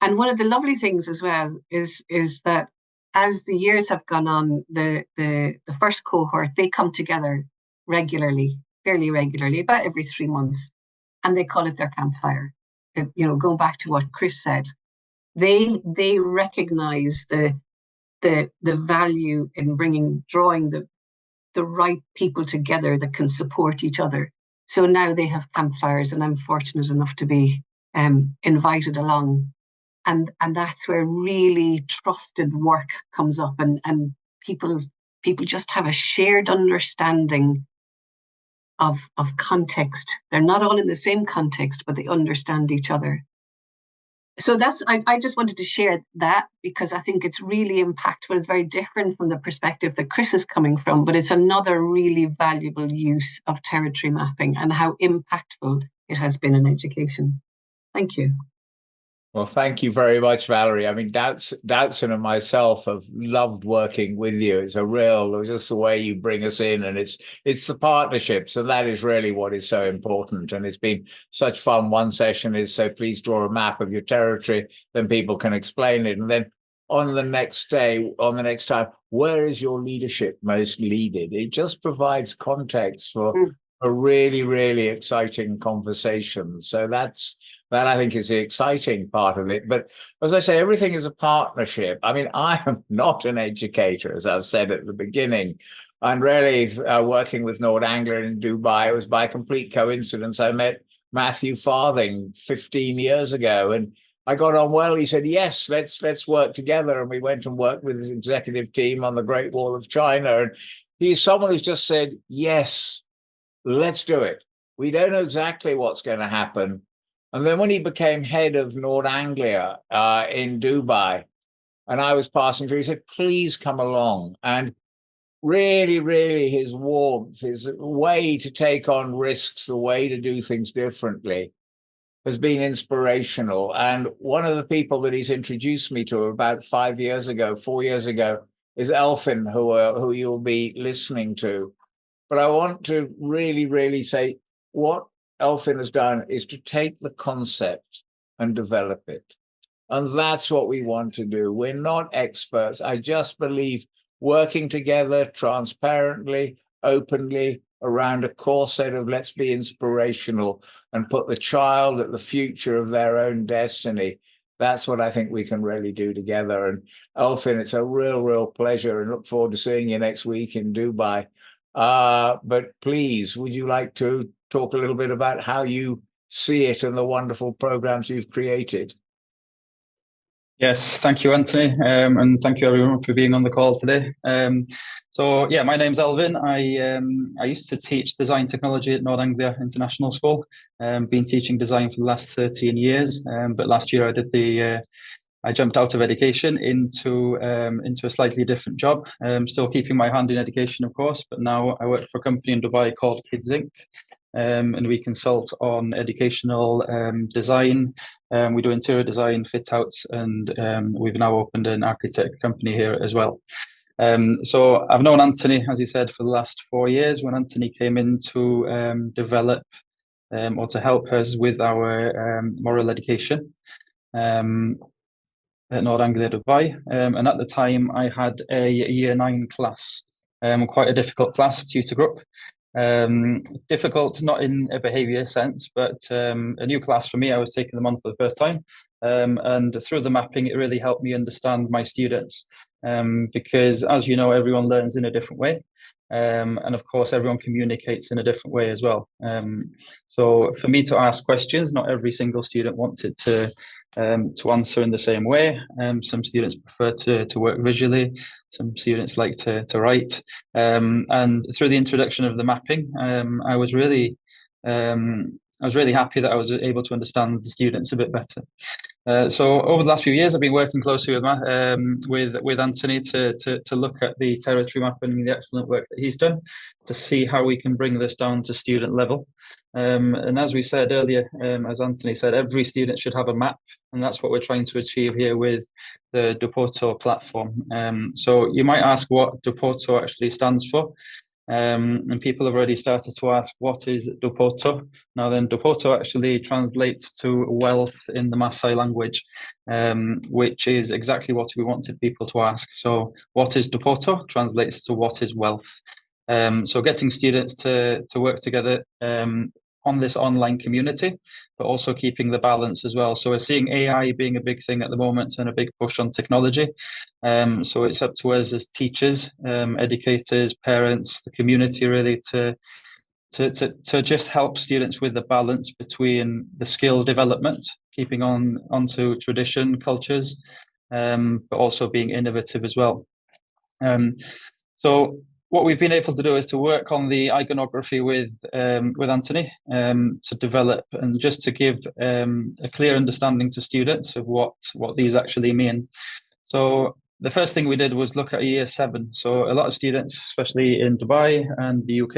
And one of the lovely things as well is that as the years have gone on, the first cohort, they come together regularly, fairly regularly, about every 3 months, and they call it their campfire. Going back to what Chris said, they recognize the value in drawing the right people together that can support each other. So now they have campfires, and I'm fortunate enough to be invited along. And that's where really trusted work comes up, and people just have a shared understanding of context. They're not all in the same context, but they understand each other. So I just wanted to share that because I think it's really impactful. It's very different from the perspective that Chris is coming from, but it's another really valuable use of territory mapping and how impactful it has been in education. Thank you. Well, thank you very much, Valerie. I mean, Doubtson and myself have loved working with you. It's just the way you bring us in, and it's the partnerships, and that is really what is so important. And it's been such fun. One session is, so please draw a map of your territory, then people can explain it. And then on the next time, where is your leadership most needed? It just provides context for a really, really exciting conversation. So that I think is the exciting part of it. But as I say, everything is a partnership. I mean, I am not an educator, as I've said at the beginning. And really working with Nord Anglia in Dubai, it was by complete coincidence. I met Matthew Farthing 15 years ago, and I got on well. He said, yes, let's work together. And we went and worked with his executive team on the Great Wall of China. And he's someone who's just said, yes, let's do it. We don't know exactly what's going to happen. And then when he became head of Nord Anglia in Dubai, and I was passing through, he said, please come along. And really, really his warmth, his way to take on risks, the way to do things differently has been inspirational. And one of the people that he's introduced me to about 4 years ago, is Elfin, who you'll be listening to. But I want to really, really say what Elfin has done is to take the concept and develop it. And that's what we want to do. We're not experts. I just believe working together transparently, openly, around a core set of let's be inspirational and put the child at the future of their own destiny. That's what I think we can really do together. And Elfin, it's a real, real pleasure, and look forward to seeing you next week in Dubai. But please, would you like to talk a little bit about how you see it and the wonderful programs you've created? Yes, thank you, Anthony, and thank you everyone for being on the call today. So yeah, my name's Elvin. I used to teach design technology at Nord Anglia International School. Been teaching design for the last 13 years, but last year I jumped out of education into a slightly different job. Still keeping my hand in education, of course, but now I work for a company in Dubai called Kids Inc. And we consult on educational design. We do interior design, fit outs, and we've now opened an architect company here as well. So I've known Anthony, as he said, for the last 4 years. When Anthony came in to develop or to help us with our moral education at Nord Anglia Dubai. And at the time, I had a year 9 class, quite a difficult class, tutor group. Difficult, not in a behavior sense, but a new class for me. I was taking them on for the first time. And through the mapping, it really helped me understand my students. Because as you know, everyone learns in a different way. And of course, everyone communicates in a different way as well. So for me to ask questions, not every single student wanted to answer in the same way. Some students prefer to work visually. Some students like to write. And through the introduction of the mapping, I was really happy that I was able to understand the students a bit better. So over the last few years, I've been working closely with Anthony to look at the territory mapping and the excellent work that he's done to see how we can bring this down to student level. And as we said earlier, as Anthony said, every student should have a map, and that's what we're trying to achieve here with the Dupoto platform. So you might ask what Dupoto actually stands for. And people have already started to ask, what is Dupoto? Now then, Dupoto actually translates to wealth in the Maasai language, which is exactly what we wanted people to ask. So what is Dupoto translates to what is wealth. So getting students to work together on this online community, but also keeping the balance as well. So we're seeing AI being a big thing at the moment and a big push on technology. So it's up to us as teachers, educators, parents, the community really to just help students with the balance between the skill development, keeping onto tradition, cultures, but also being innovative as well. So what we've been able to do is to work on the iconography with Anthony to develop and just to give a clear understanding to students of what these actually mean. So the first thing we did was look at year 7. So a lot of students, especially in Dubai and the UK,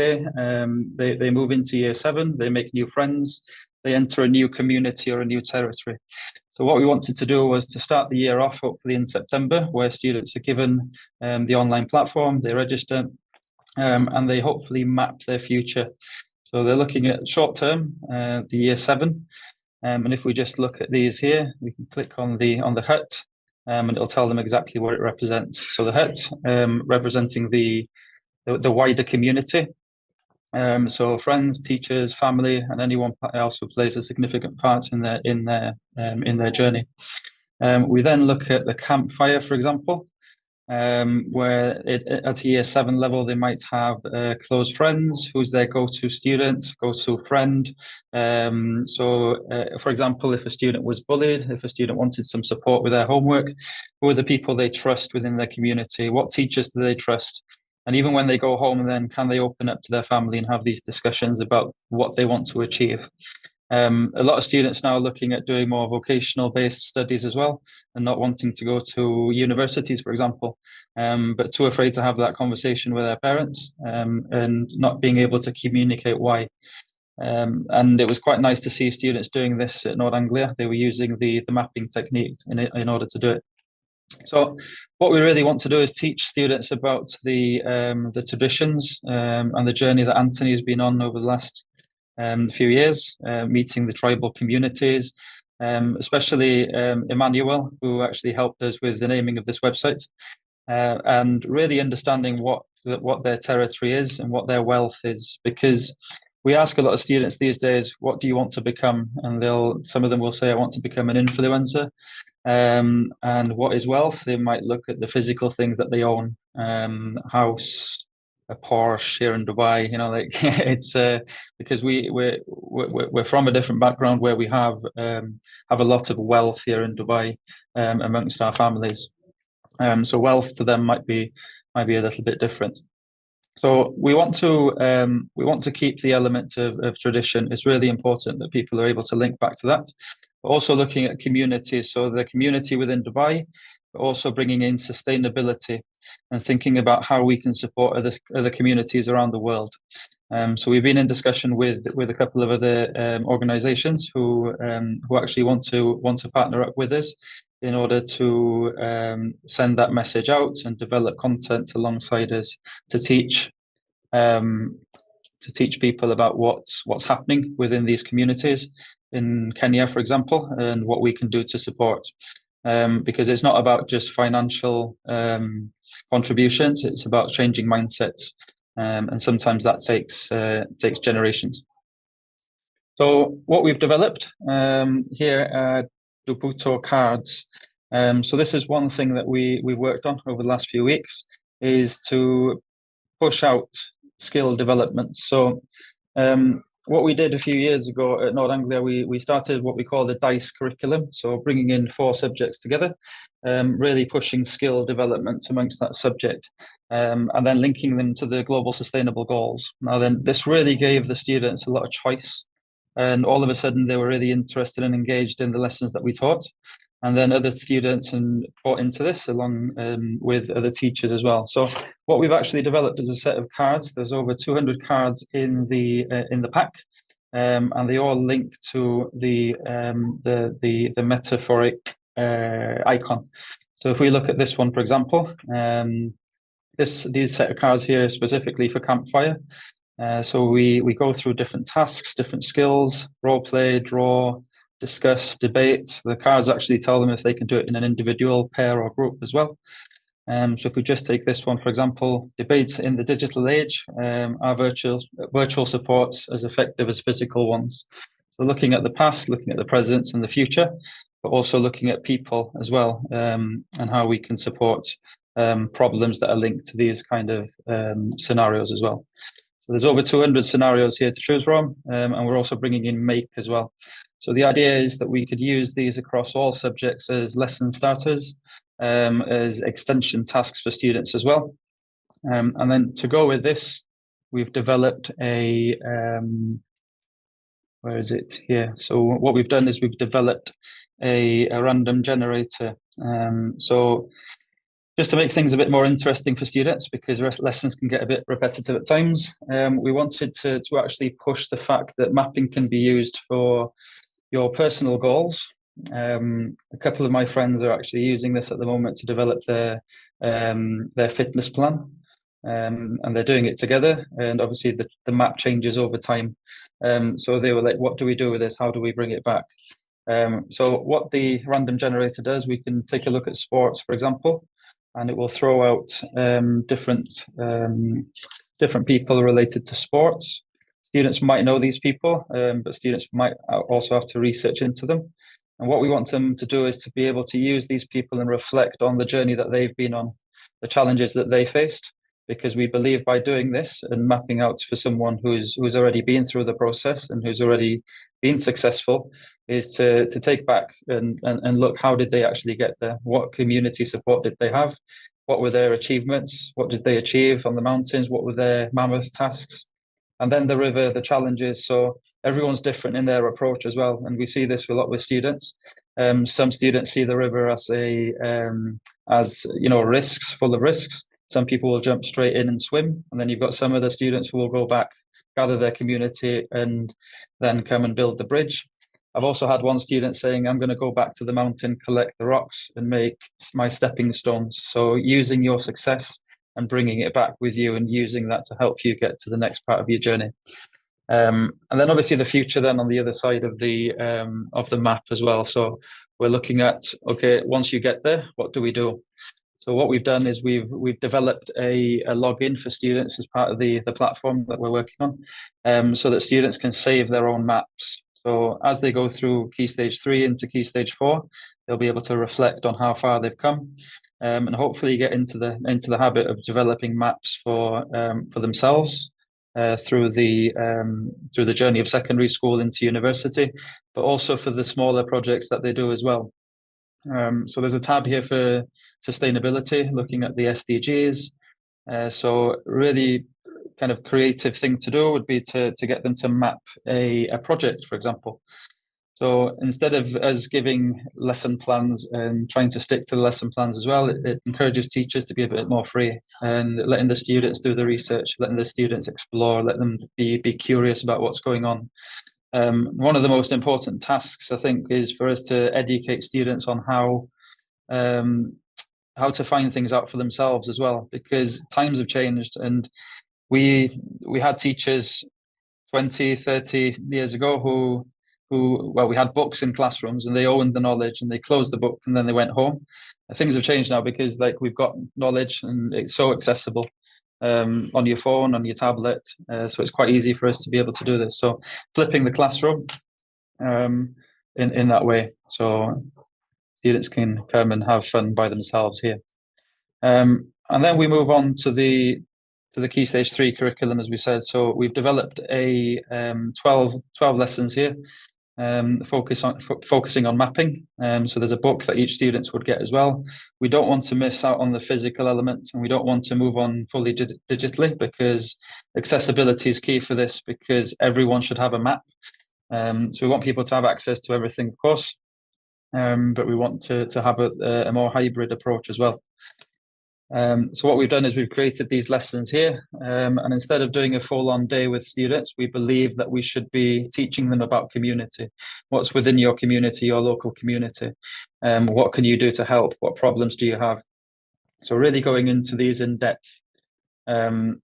they move into year 7, they make new friends, they enter a new community or a new territory. So what we wanted to do was to start the year off, hopefully in September, where students are given the online platform, they register, and they hopefully map their future. So they're looking at short term, the year 7. And if we just look at these here, we can click on the hut, and it'll tell them exactly what it represents. So the hut representing the wider community. So friends, teachers, family, and anyone else who plays a significant part in their journey. We then look at the campfire, for example, where at a year 7 level, they might have close friends who's their go-to student, go-to friend. For example, if a student was bullied, if a student wanted some support with their homework, who are the people they trust within their community? What teachers do they trust? And even when they go home, then can they open up to their family and have these discussions about what they want to achieve? A lot of students now are looking at doing more vocational based studies as well, and not wanting to go to universities, for example, but too afraid to have that conversation with their parents, and not being able to communicate why. And it was quite nice to see students doing this at North Anglia. They were using the mapping technique in order to do it. So what we really want to do is teach students about the traditions and the journey that Anthony has been on over the last few years, meeting the tribal communities, especially Emmanuel, who actually helped us with the naming of this website, and really understanding what their territory is and what their wealth is. Because we ask a lot of students these days, what do you want to become? And some of them will say, I want to become an influencer. And what is wealth? They might look at the physical things that they own, house, a Porsche here in Dubai. It's because we're from a different background where we have a lot of wealth here in Dubai amongst our families. So wealth to them might be a little bit different. So we want to keep the element of tradition. It's really important that people are able to link back to that. But also looking at community, so the community within Dubai, but also bringing in sustainability and thinking about how we can support other communities around the world. So we've been in discussion with a couple of other organisations who actually want to partner up with us in order to send that message out and develop content alongside us to teach people about what's happening within these communities in Kenya, for example, and what we can do to support. Because it's not about just financial contributions; it's about changing mindsets, and sometimes that takes generations. So what we've developed here are Dubuto cards. So this is one thing that we worked on over the last few weeks, is to push out skill development. So what we did a few years ago at North Anglia, we started what we call the DICE curriculum, so bringing in 4 subjects together, really pushing skill development amongst that subject, and then linking them to the global sustainable goals. Now then, this really gave the students a lot of choice, and all of a sudden they were really interested and engaged in the lessons that we taught. And then other students brought into this along with other teachers as well. So what we've actually developed is a set of cards. There's over 200 cards in the pack, and they all link to the metaphoric icon. So if we look at this one, for example, these set of cards here are specifically for campfire. So we go through different tasks, different skills, role play, draw, discuss, debate. The cards actually tell them if they can do it in an individual, pair, or group as well. So if we just take this one, for example, debates in the digital age, are virtual supports as effective as physical ones? So looking at the past, looking at the present and the future, but also looking at people as well, and how we can support problems that are linked to these kind of scenarios as well. So there's over 200 scenarios here to choose from, and we're also bringing in make as well. So the idea is that we could use these across all subjects as lesson starters, as extension tasks for students as well. And then to go with this, we've developed a, where is it here? So what we've done is we've developed a random generator. So just to make things a bit more interesting for students, because lessons can get a bit repetitive at times, we wanted to actually push the fact that mapping can be used for your personal goals. A couple of my friends are actually using this at the moment to develop their fitness plan, and they're doing it together. And obviously the map changes over time. So they were like, what do we do with this? How do we bring it back? So what the random generator does, we can take a look at sports, for example, and it will throw out different different people related to sports. Students might know these people, but students might also have to research into them. And what we want them to do is to be able to use these people and reflect on the journey that they've been on, the challenges that they faced, because we believe by doing this and mapping out for someone who's already been through the process and who's already been successful, is to take back and look, how did they actually get there? What community support did they have? What were their achievements? What did they achieve on the mountains? What were their mammoth tasks? And then the river, the challenges. So everyone's different in their approach as well. And we see this a lot with students. Some students see the river as risks, full of risks. Some people will jump straight in and swim. And then you've got some of the students who will go back, gather their community, and then come and build the bridge. I've also had one student saying, I'm going to go back to the mountain, collect the rocks and make my stepping stones. So using your success and bringing it back with you and using that to help you get to the next part of your journey. And then obviously the future then on the other side of the map as well. So we're looking at, okay, once you get there, what do we do? So what we've done is we've developed a login for students as part of the platform that we're working on, so that students can save their own maps. So as they go through Key Stage 3 into Key Stage 4, they'll be able to reflect on how far they've come, and hopefully get into the habit of developing maps for themselves through the journey of secondary school into university, but also for the smaller projects that they do as well. So there's a tab here for sustainability, looking at the SDGs. So really kind of creative thing to do would be to get them to map a project, for example. So instead of us giving lesson plans and trying to stick to the lesson plans as well, it encourages teachers to be a bit more free and letting the students do the research, letting the students explore, let them be curious about what's going on. One of the most important tasks, I think, is for us to educate students on how to find things out for themselves as well, because times have changed, and we had teachers 20, 30 years ago who we had books in classrooms and they owned the knowledge and they closed the book and then they went home. Things have changed now because we've got knowledge and it's so accessible on your phone, on your tablet, so it's quite easy for us to be able to do this. So flipping the classroom in that way, so students can come and have fun by themselves here. And then we move on to the Key Stage 3 curriculum, as we said. So we've developed a 12 lessons here, focusing on mapping. So there's a book that each student would get as well. We don't want to miss out on the physical element, and we don't want to move on fully digitally, because accessibility is key for this, because everyone should have a map. So we want people to have access to everything, of course, but we want to have a more hybrid approach as well. So what we've done is we've created these lessons here, and instead of doing a full-on day with students, we believe that we should be teaching them about community. What's within your community, your local community? What can you do to help? What problems do you have? So really going into these in depth, and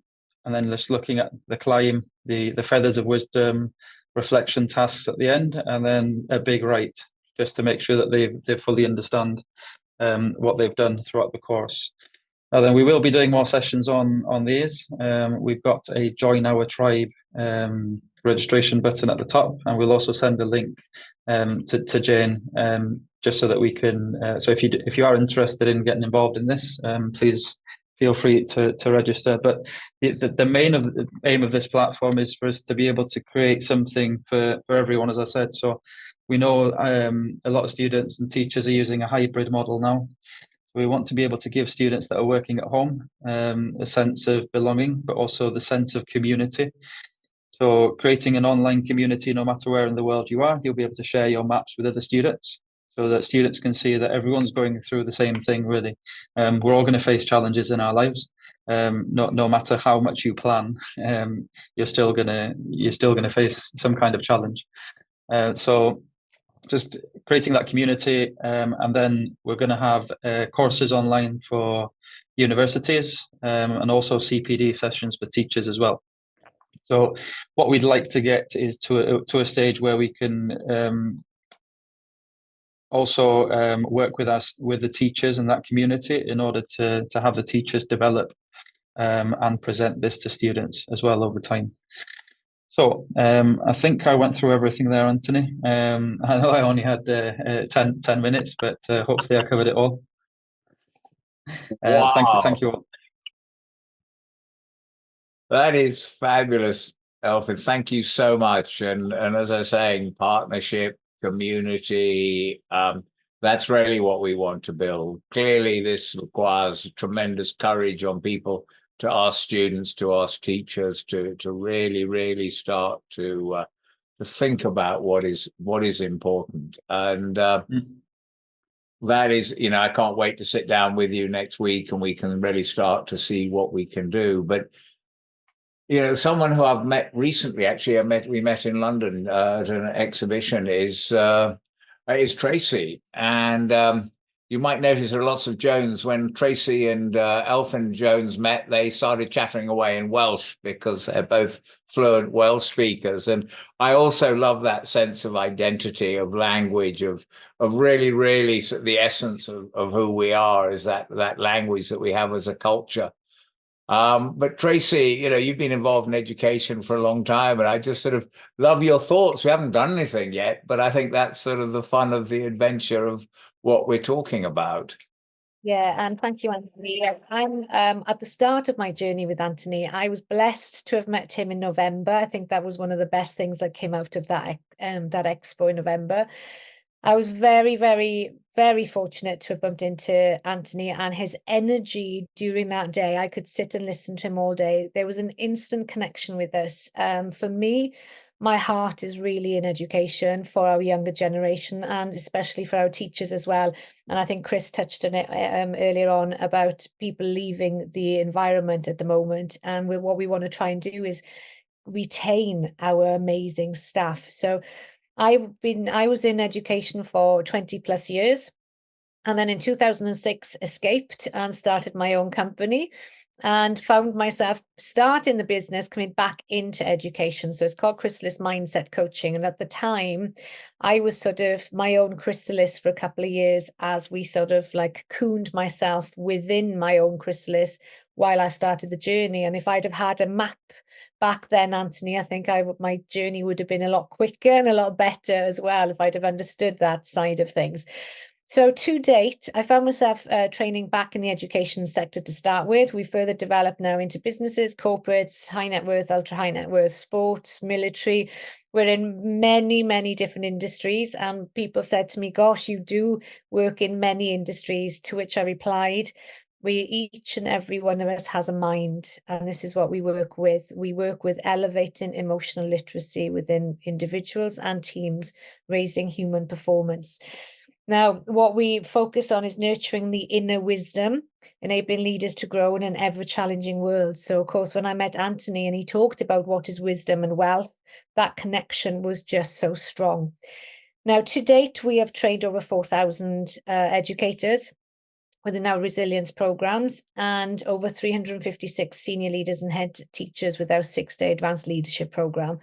then just looking at the climb, the feathers of wisdom, reflection tasks at the end, and then a big write, just to make sure that they fully understand what they've done throughout the course. Now then, we will be doing more sessions on these. We've got a Join Our Tribe registration button at the top, and we'll also send a link to Jane, just so that we can. So if you are interested in getting involved in this, please feel free to register. But the main aim of this platform is for us to be able to create something for everyone, as I said. So we know a lot of students and teachers are using a hybrid model now. We want to be able to give students that are working at home a sense of belonging, but also the sense of community. So creating an online community, no matter where in the world you are, you'll be able to share your maps with other students, so that students can see that everyone's going through the same thing, really. We're all going to face challenges in our lives. No matter how much you plan, you're still gonna face some kind of challenge. So just creating that community, and then we're going to have courses online for universities, and also CPD sessions for teachers as well. So what we'd like to get is to a stage where we can also work with the teachers in that community, in order to have the teachers develop and present this to students as well over time. So I think I went through everything there, Anthony. I know I only had 10 minutes, but hopefully I covered it all. Wow. Thank you all. That is fabulous, Alfred. Thank you so much. And as I was saying, partnership, community, that's really what we want to build. Clearly, this requires tremendous courage on people to ask students, to ask teachers, to really, really start to think about what is important. And that is, I can't wait to sit down with you next week and we can really start to see what we can do. But someone who I've met recently, actually, we met in London at an exhibition, is Tracy. And you might notice there are lots of Jones. When Tracy and Elfyn Jones met, they started chattering away in Welsh because they're both fluent Welsh speakers. And I also love that sense of identity, of language, of really, really the essence of who we are is that language that we have as a culture. But Tracy, you've been involved in education for a long time, and I just sort of love your thoughts. We haven't done anything yet, but I think that's sort of the fun of the adventure of what we're talking about. Yeah, and thank you, Anthony. Yeah, I'm at the start of my journey with Anthony. I was blessed to have met him in November. I think that was one of the best things that came out of that expo in November. I was very, very, very fortunate to have bumped into Anthony, and his energy during that day. I could sit and listen to him all day. There was an instant connection with us. For me, my heart is really in education for our younger generation, and especially for our teachers as well. And I think Chris touched on it earlier on about people leaving the environment at the moment. And what we want to try and do is retain our amazing staff. So I was in education for 20 plus years, and then in 2006 escaped and started my own company and found myself starting the business, coming back into education. So it's called Chrysalis Mindset Coaching. And at the time, I was sort of my own chrysalis for a couple of years as we sort of like cooned myself within my own chrysalis while I started the journey. And if I'd have had a map back then, Anthony, I think my journey would have been a lot quicker and a lot better as well if I'd have understood that side of things. So to date, I found myself training back in the education sector to start with. We further developed now into businesses, corporates, high net worth, ultra high net worth, sports, military. We're in many, many different industries. And people said to me, gosh, you do work in many industries, to which I replied, each and every one of us has a mind, and this is what we work with. We work with elevating emotional literacy within individuals and teams, raising human performance. Now, what we focus on is nurturing the inner wisdom, enabling leaders to grow in an ever-challenging world. So, of course, when I met Anthony and he talked about what is wisdom and wealth, that connection was just so strong. Now, to date, we have trained over 4,000 educators within our resilience programs and over 356 senior leaders and head teachers with our 6-day advanced leadership program.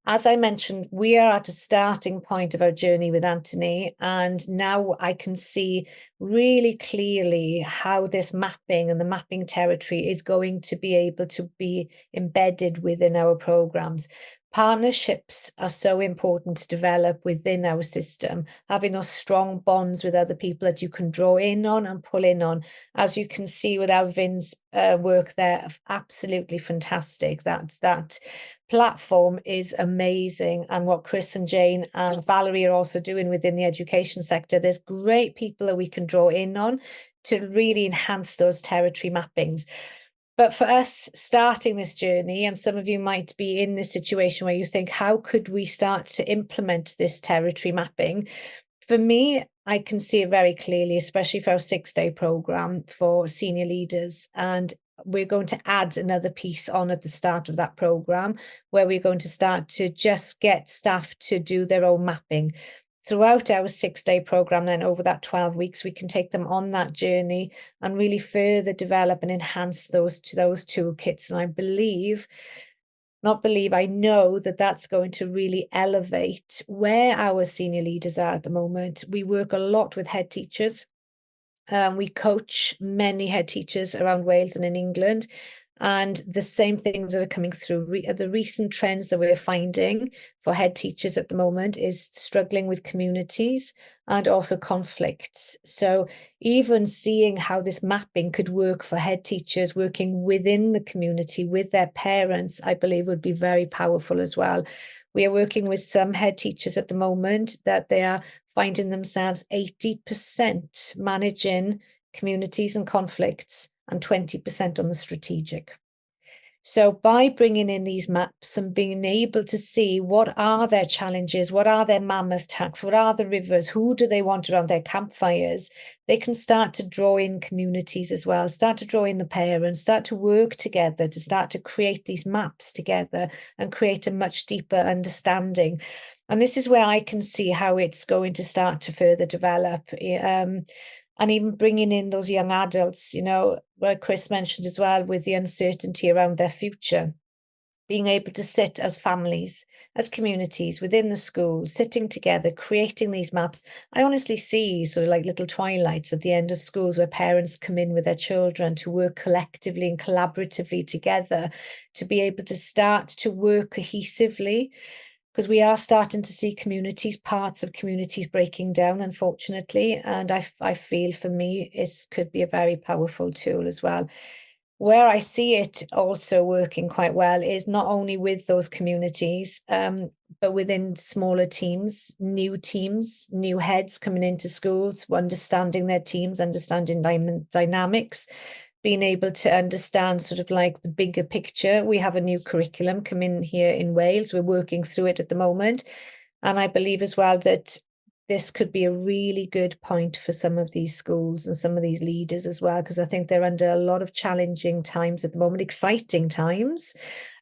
As I mentioned, we are at a starting point of our journey with Anthony, and now I can see really clearly how this mapping and the mapping territory is going to be able to be embedded within our programs. Partnerships are so important to develop within our system, having those strong bonds with other people that you can draw in on and pull in on. As you can see with Alvin's work there, absolutely fantastic. That platform is amazing. And what Chris and Jane and Valerie are also doing within the education sector, there's great people that we can draw in on to really enhance those territory mappings. But for us starting this journey, and some of you might be in this situation where you think, how could we start to implement this territory mapping? For me, I can see it very clearly, especially for our 6-day program for senior leaders. And we're going to add another piece on at the start of that program, where we're going to start to just get staff to do their own mapping. Throughout our 6-day program, then over that 12 weeks, we can take them on that journey and really further develop and enhance those toolkits. And I know that that's going to really elevate where our senior leaders are at the moment. We work a lot with head teachers. We coach many head teachers around Wales and in England. And the same things that are coming through. The recent trends that we're finding for head teachers at the moment is struggling with communities and also conflicts. So even seeing how this mapping could work for head teachers working within the community with their parents, I believe would be very powerful as well. We are working with some head teachers at the moment that they are finding themselves 80% managing communities and conflicts and 20% on the strategic. So by bringing in these maps and being able to see what are their challenges, what are their mammoth tasks, what are the rivers, who do they want around their campfires, they can start to draw in communities as well, start to draw in the parents, start to work together, to start to create these maps together and create a much deeper understanding. And this is where I can see how it's going to start to further develop. And even bringing in those young adults, you know, what Chris mentioned as well, with the uncertainty around their future, being able to sit as families, as communities within the school, sitting together, creating these maps. I honestly see sort of like little twilights at the end of schools where parents come in with their children to work collectively and collaboratively together to be able to start to work cohesively. Because we are starting to see communities, parts of communities breaking down, unfortunately. And I feel for me, it could be a very powerful tool as well. Where I see it also working quite well is not only with those communities, but within smaller teams, new heads coming into schools, understanding their teams, understanding dynamics, being able to understand sort of like the bigger picture. We have a new curriculum come in here in Wales. We're working through it at the moment. And I believe as well that this could be a really good point for some of these schools and some of these leaders as well, because I think they're under a lot of challenging times at the moment, exciting times.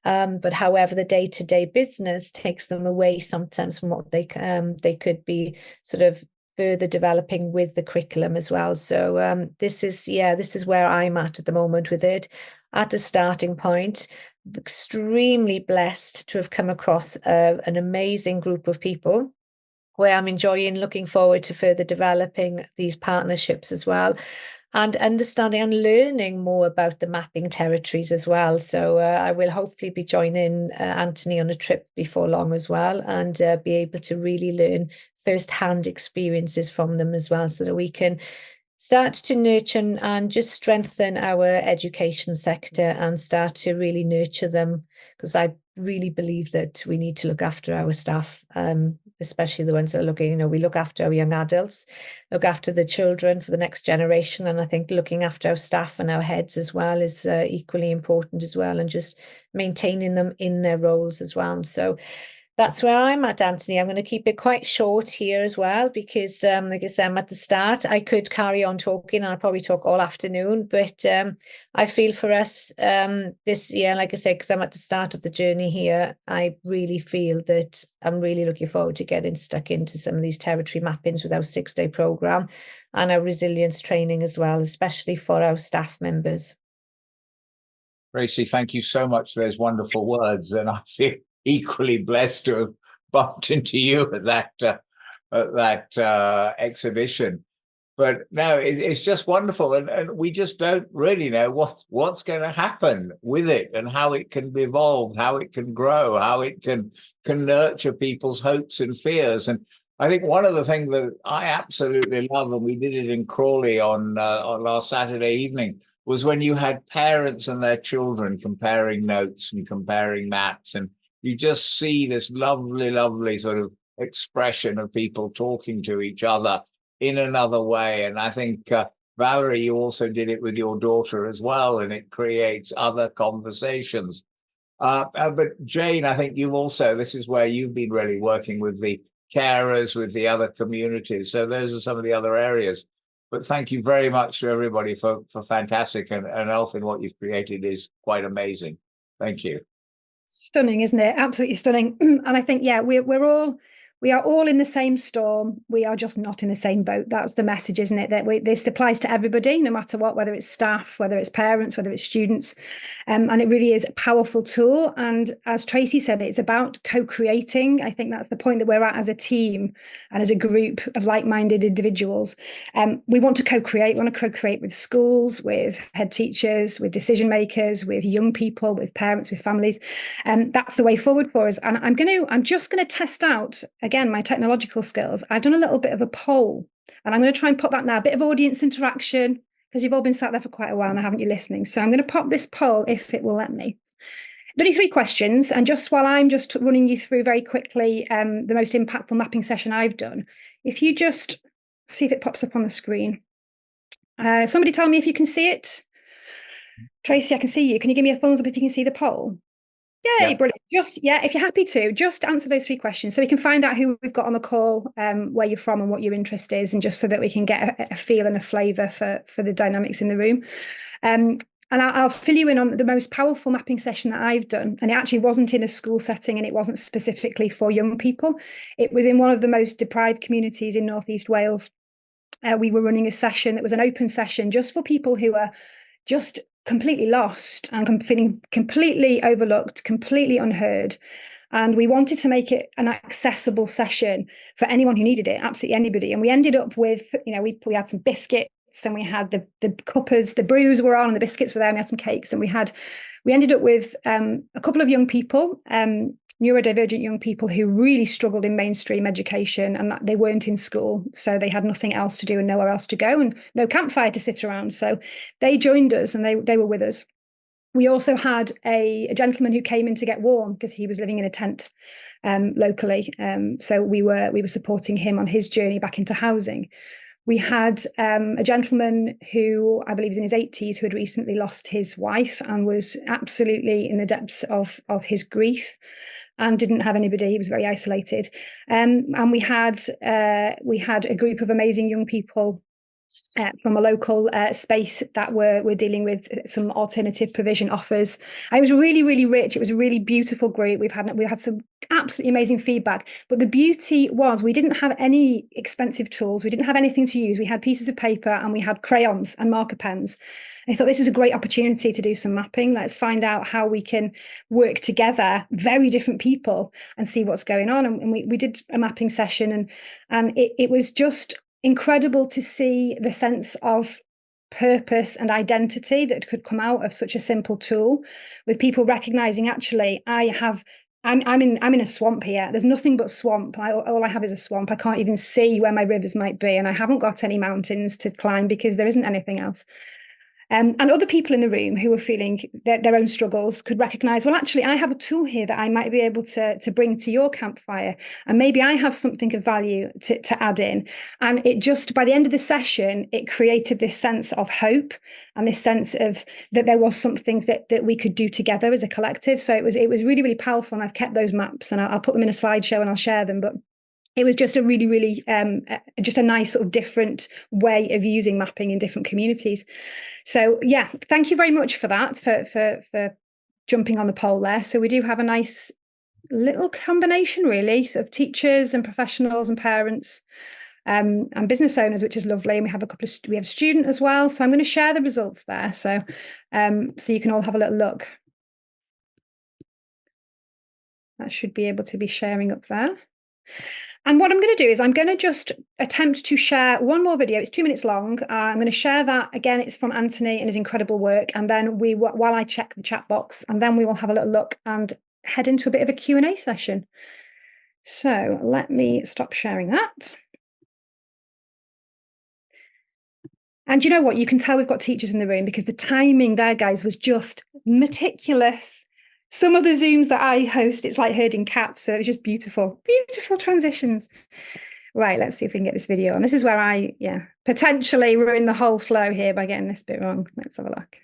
But however, the day-to-day business takes them away sometimes from what they could be sort of further developing with the curriculum as well. So this is where I'm at the moment with it, at a starting point. Extremely blessed to have come across an amazing group of people where I'm enjoying, looking forward to further developing these partnerships as well, and understanding and learning more about the mapping territories as well. So I will hopefully be joining Anthony on a trip before long as well, and be able to really learn first-hand experiences from them as well, so that we can start to nurture and just strengthen our education sector and start to really nurture them, because I really believe that we need to look after our staff, especially the ones that are looking, you know, we look after our young adults, look after the children for the next generation. And I think looking after our staff and our heads as well is equally important as well, and just maintaining them in their roles as well. So that's where I'm at, Anthony. I'm going to keep it quite short here as well, because like I said, I'm at the start. I could carry on talking and I'll probably talk all afternoon, but I feel for us this year, like I said, because I'm at the start of the journey here, I really feel that I'm really looking forward to getting stuck into some of these territory mappings with our 6-day programme and our resilience training as well, especially for our staff members. Tracy, thank you so much for those wonderful words, and I feel equally blessed to have bumped into you at that exhibition. But no, it's just wonderful, and we just don't really know what's going to happen with it, and how it can evolve, how it can grow, how it can nurture people's hopes and fears. And I think one of the things that I absolutely love, and we did it in Crawley on last Saturday evening, was when you had parents and their children comparing notes and comparing maps, and you just see this lovely, lovely sort of expression of people talking to each other in another way. And I think, Valerie, you also did it with your daughter as well, and it creates other conversations. But Jane, I think you also, this is where you've been really working with the carers, with the other communities. So those are some of the other areas. But thank you very much to everybody for fantastic, and Elfyn, what you've created is quite amazing. Thank you. Stunning, isn't it? Absolutely stunning. And I think, yeah, we're all We are all in the same storm. We are just not in the same boat. That's the message, isn't it? That this applies to everybody, no matter what, whether it's staff, whether it's parents, whether it's students. And it really is a powerful tool. And as Tracy said, it's about co-creating. I think that's the point that we're at as a team and as a group of like-minded individuals. We want to co-create. We want to co-create with schools, with head teachers, with decision makers, with young people, with parents, with families. That's the way forward for us. And I'm just going to test out, again, my technological skills. I've done a little bit of a poll, and I'm going to try and pop that now, a bit of audience interaction, because you've all been sat there for quite a while now, haven't you, listening? So I'm going to pop this poll, if it will let me. Only 3 questions, and just while I'm just running you through very quickly the most impactful mapping session I've done, if you just see if it pops up on the screen. Somebody tell me if you can see it. Tracy, I can see you. Can you give me a thumbs up if you can see the poll? Yay, brilliant. If you're happy to, just answer those 3 questions so we can find out who we've got on the call, where you're from and what your interest is, and just so that we can get a feel and a flavour for the dynamics in the room. And I'll fill you in on the most powerful mapping session that I've done. And it actually wasn't in a school setting, and it wasn't specifically for young people. It was in one of the most deprived communities in North East Wales. We were running a session that was an open session just for people who are just completely lost and feeling completely overlooked, completely unheard. And we wanted to make it an accessible session for anyone who needed it, absolutely anybody. And we ended up with, we had some biscuits, and we had the cuppers, the brews were on, and the biscuits were there, and we had some cakes, and we ended up with a couple of young people, neurodivergent young people who really struggled in mainstream education, and that they weren't in school, so they had nothing else to do and nowhere else to go, and no campfire to sit around. So they joined us, and they were with us. We also had a gentleman who came in to get warm because he was living in a tent locally. So we were supporting him on his journey back into housing. We had a gentleman who I believe is in his 80s who had recently lost his wife and was absolutely in the depths of his grief and didn't have anybody. He was very isolated. And we had a group of amazing young people from a local space that were dealing with some alternative provision offers. It was really, really rich. It was a really beautiful group. We had some absolutely amazing feedback. But the beauty was we didn't have any expensive tools. We didn't have anything to use. We had pieces of paper, and we had crayons and marker pens. I thought this is a great opportunity to do some mapping. Let's find out how we can work together, very different people, and see what's going on. And we did a mapping session, and it was just incredible to see the sense of purpose and identity that could come out of such a simple tool, with people recognizing, actually, I'm in a swamp here. There's nothing but swamp. All I have is a swamp. I can't even see where my rivers might be, and I haven't got any mountains to climb because there isn't anything else. And other people in the room who were feeling their own struggles could recognise, well, actually, I have a tool here that I might be able to bring to your campfire, and maybe I have something of value to add in. And it just, by the end of the session, it created this sense of hope and this sense of that there was something that we could do together as a collective. So it was really, really powerful. And I've kept those maps, and I'll put them in a slideshow and I'll share them. But it was just a really, really just a nice sort of different way of using mapping in different communities. So yeah, thank you very much for that, for jumping on the poll there. So we do have a nice little combination, really, of teachers and professionals and parents and business owners, which is lovely. And we have we have a student as well. So I'm going to share the results there, so you can all have a little look. That should be able to be sharing up there. And what I'm going to do is I'm going to just attempt to share one more video. It's 2 minutes long. I'm going to share that. Again, it's from Anthony and his incredible work. And then while I check the chat box, and then we will have a little look and head into a bit of a Q&A session. So let me stop sharing that. And you know what? You can tell we've got teachers in the room because the timing there, guys, was just meticulous. Some of the Zooms that I host, it's like herding cats. So it was just beautiful, beautiful transitions. Right, let's see if we can get this video on. This is where I, potentially ruin the whole flow here by getting this bit wrong. Let's have a look.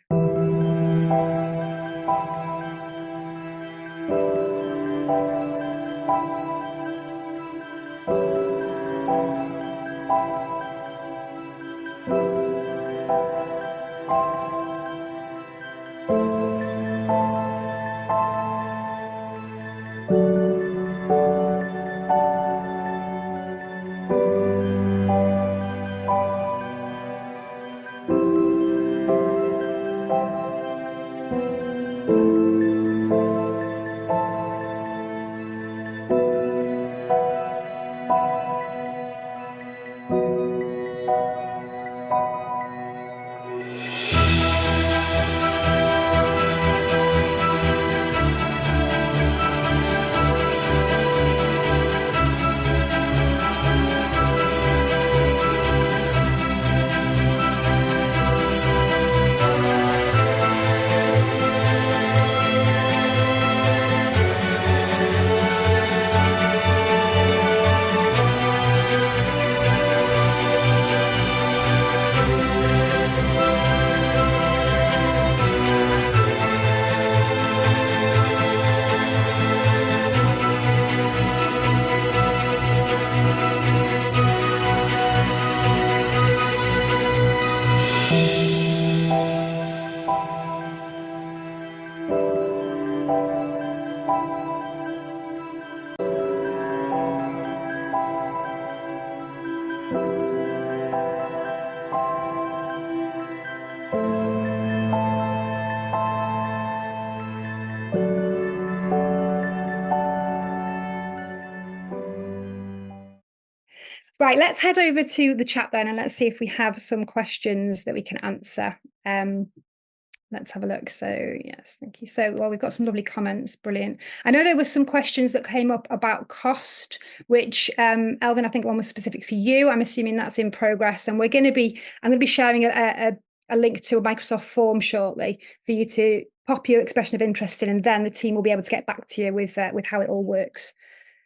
Right, let's head over to the chat then, and let's see if we have some questions that we can answer. Let's have a look. So yes, thank you. So, well, we've got some lovely comments. Brilliant. I know there were some questions that came up about cost, which Elvin, I think one was specific for you. I'm assuming that's in progress, and I'm going to be sharing a link to a Microsoft form shortly for you to pop your expression of interest in, and then the team will be able to get back to you with how it all works.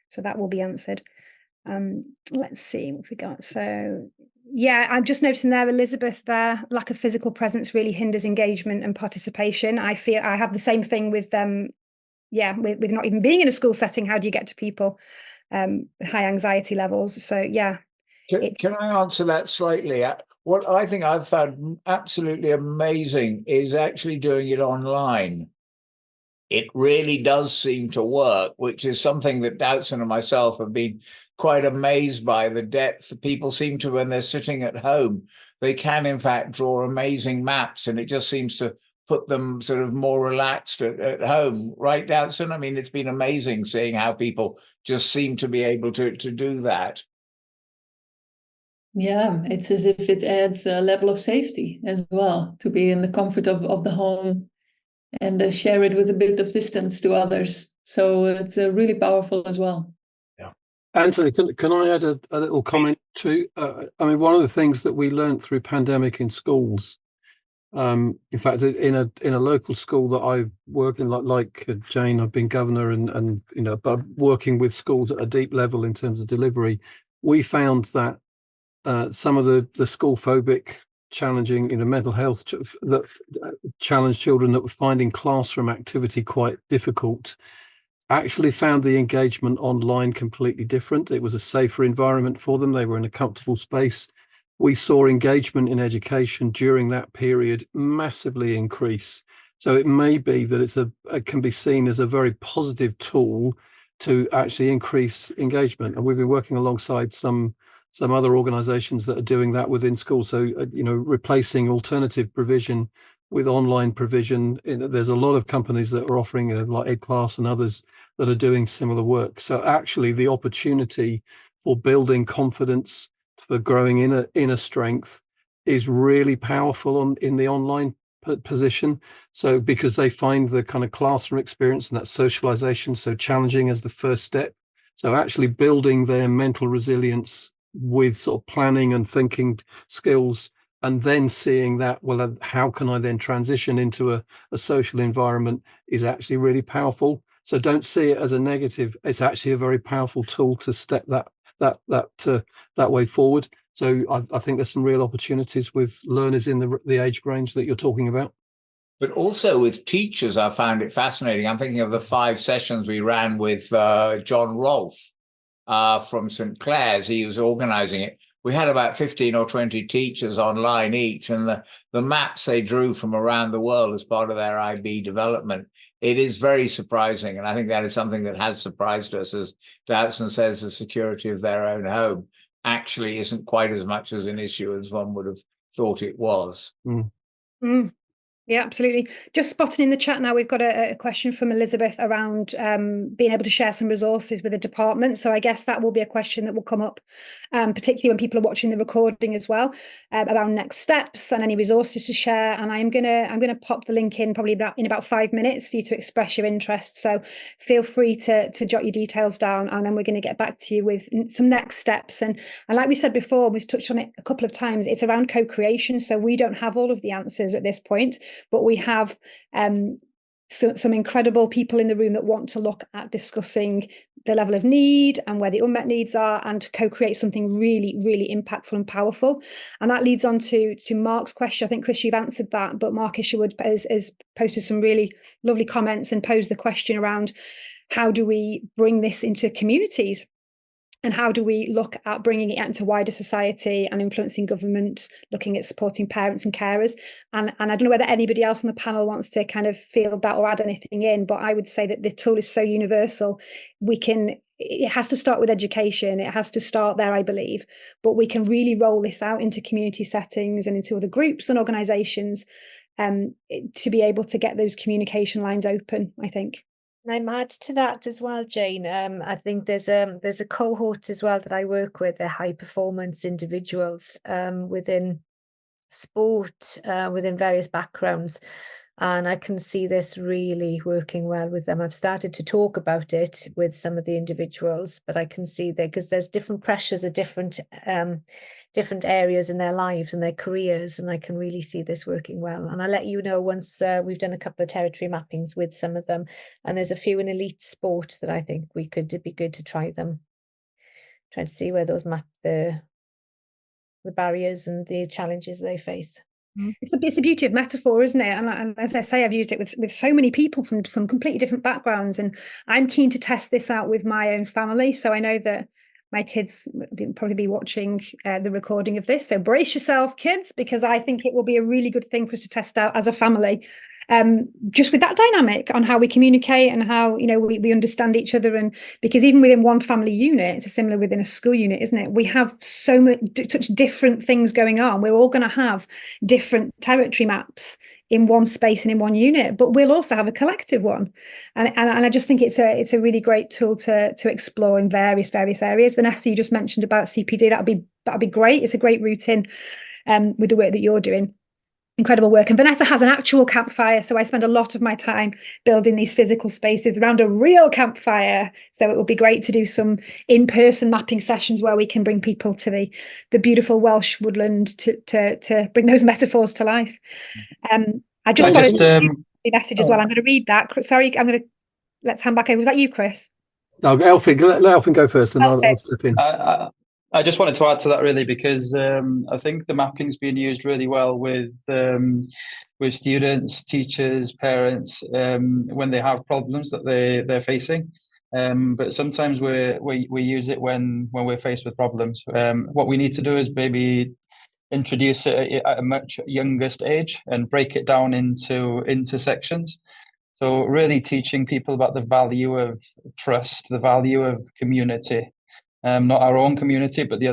So that will be answered. Let's see what we got. So yeah, I'm just noticing there, Elizabeth, there, lack of physical presence really hinders engagement and participation. I feel I have the same thing with with not even being in a school setting. How do you get to people with high anxiety levels? So yeah. Can I answer that slightly? What I think I've found absolutely amazing is actually doing it online. It really does seem to work, which is something that Doubtson and myself have been quite amazed by, the depth. People seem to, when they're sitting at home, they can in fact draw amazing maps, and it just seems to put them sort of more relaxed at home. Right, Doubtson? I mean, it's been amazing seeing how people just seem to be able to do that. Yeah, it's as if it adds a level of safety as well, to be in the comfort of the home and share it with a bit of distance to others. So it's really powerful as well. Yeah. Anthony, can I add a little comment too? I mean, one of the things that we learned through pandemic in schools, in fact, in a local school that I work in, like Jane, I've been governor and but working with schools at a deep level in terms of delivery, we found that some of the school phobic, challenging, mental health that challenged children that were finding classroom activity quite difficult actually found the engagement online completely different. It was a safer environment for them. They were in a comfortable space. We saw engagement in education during that period massively increase. So it may be that it can be seen as a very positive tool to actually increase engagement. And we've been working alongside some other organizations that are doing that within schools. So, replacing alternative provision with online provision. There's a lot of companies that are offering, like EdClass and others, that are doing similar work. So actually the opportunity for building confidence, for growing inner strength is really powerful in the online position. So because they find the kind of classroom experience and that socialization so challenging as the first step. So actually building their mental resilience with sort of planning and thinking skills, and then seeing that, well, how can I then transition into a social environment, is actually really powerful. So don't see it as a negative. It's actually a very powerful tool to step that way forward. So I think there's some real opportunities with learners in the age range that you're talking about. But also with teachers, I found it fascinating. I'm thinking of the 5 sessions we ran with John Rolfe from St. Clair's. He was organizing it. We had about 15 or 20 teachers online each, and the maps they drew from around the world as part of their IB development. It is very surprising, and I think that is something that has surprised us. As Doubtson says, the security of their own home actually isn't quite as much as an issue as one would have thought it was. Yeah, absolutely. Just spotting in the chat now, we've got a question from Elizabeth around being able to share some resources with the department. So I guess that will be a question that will come up, particularly when people are watching the recording as well, around next steps and any resources to share. And I'm gonna pop the link in probably in about 5 minutes for you to express your interest. So feel free to jot your details down, and then we're going to get back to you with some next steps. And like we said before, we've touched on it a couple of times. It's around co-creation. So we don't have all of the answers at this point, but we have some incredible people in the room that want to look at discussing the level of need and where the unmet needs are, and to co-create something really, really impactful and powerful. And that leads on to Mark's question. I think, Chris, you've answered that, but Mark Isherwood has posted some really lovely comments and posed the question around how do we bring this into communities? And how do we look at bringing it out into wider society and influencing government, looking at supporting parents and carers? And I don't know whether anybody else on the panel wants to kind of field that or add anything in, but I would say that the tool is so universal. It has to start with education. It has to start there, I believe, but we can really roll this out into community settings and into other groups and organisations to be able to get those communication lines open, I think. I'm add to that as well, Jane. I think there's a cohort as well that I work with. They're high performance individuals within sport, within various backgrounds, and I can see this really working well with them. I've started to talk about it with some of the individuals, but I can see that because there's different pressures at different areas in their lives and their careers, and I can really see this working well. And I'll let you know once we've done a couple of territory mappings with some of them, and there's a few in elite sport that I think it'd be good to try them, try to see where those map the barriers and the challenges they face. It's the beauty of metaphor, isn't it? And as I say, I've used it with so many people from completely different backgrounds, and I'm keen to test this out with my own family. So I know that my kids will probably be watching the recording of this. So brace yourself, kids, because I think it will be a really good thing for us to test out as a family. Just with that dynamic on how we communicate and how, you know, we understand each other. And because even within one family unit, it's similar within a school unit, isn't it? We have such different things going on. We're all going to have different territory maps in one space and in one unit, but we'll also have a collective one. And I just think it's a really great tool to explore in various areas. Vanessa, you just mentioned about CPD. That'd be great. It's a great route in with the work that you're doing. Incredible work. And Vanessa has an actual campfire, so I spend a lot of my time building these physical spaces around a real campfire. So it would be great to do some in-person mapping sessions where we can bring people to the beautiful Welsh woodland to bring those metaphors to life. I just got a message as well. I'm going to read that. Sorry, let's hand back over. Was that you, Chris? No, Elfie, let Elfie go first, and I'll step in. I just wanted to add to that really, because I think the mapping's being used really well with students, teachers, parents when they have problems that they're facing. But sometimes we use it when we're faced with problems. What we need to do is maybe introduce it at a much younger age and break it down into sections. So really teaching people about the value of trust, the value of community. Not our own community, but the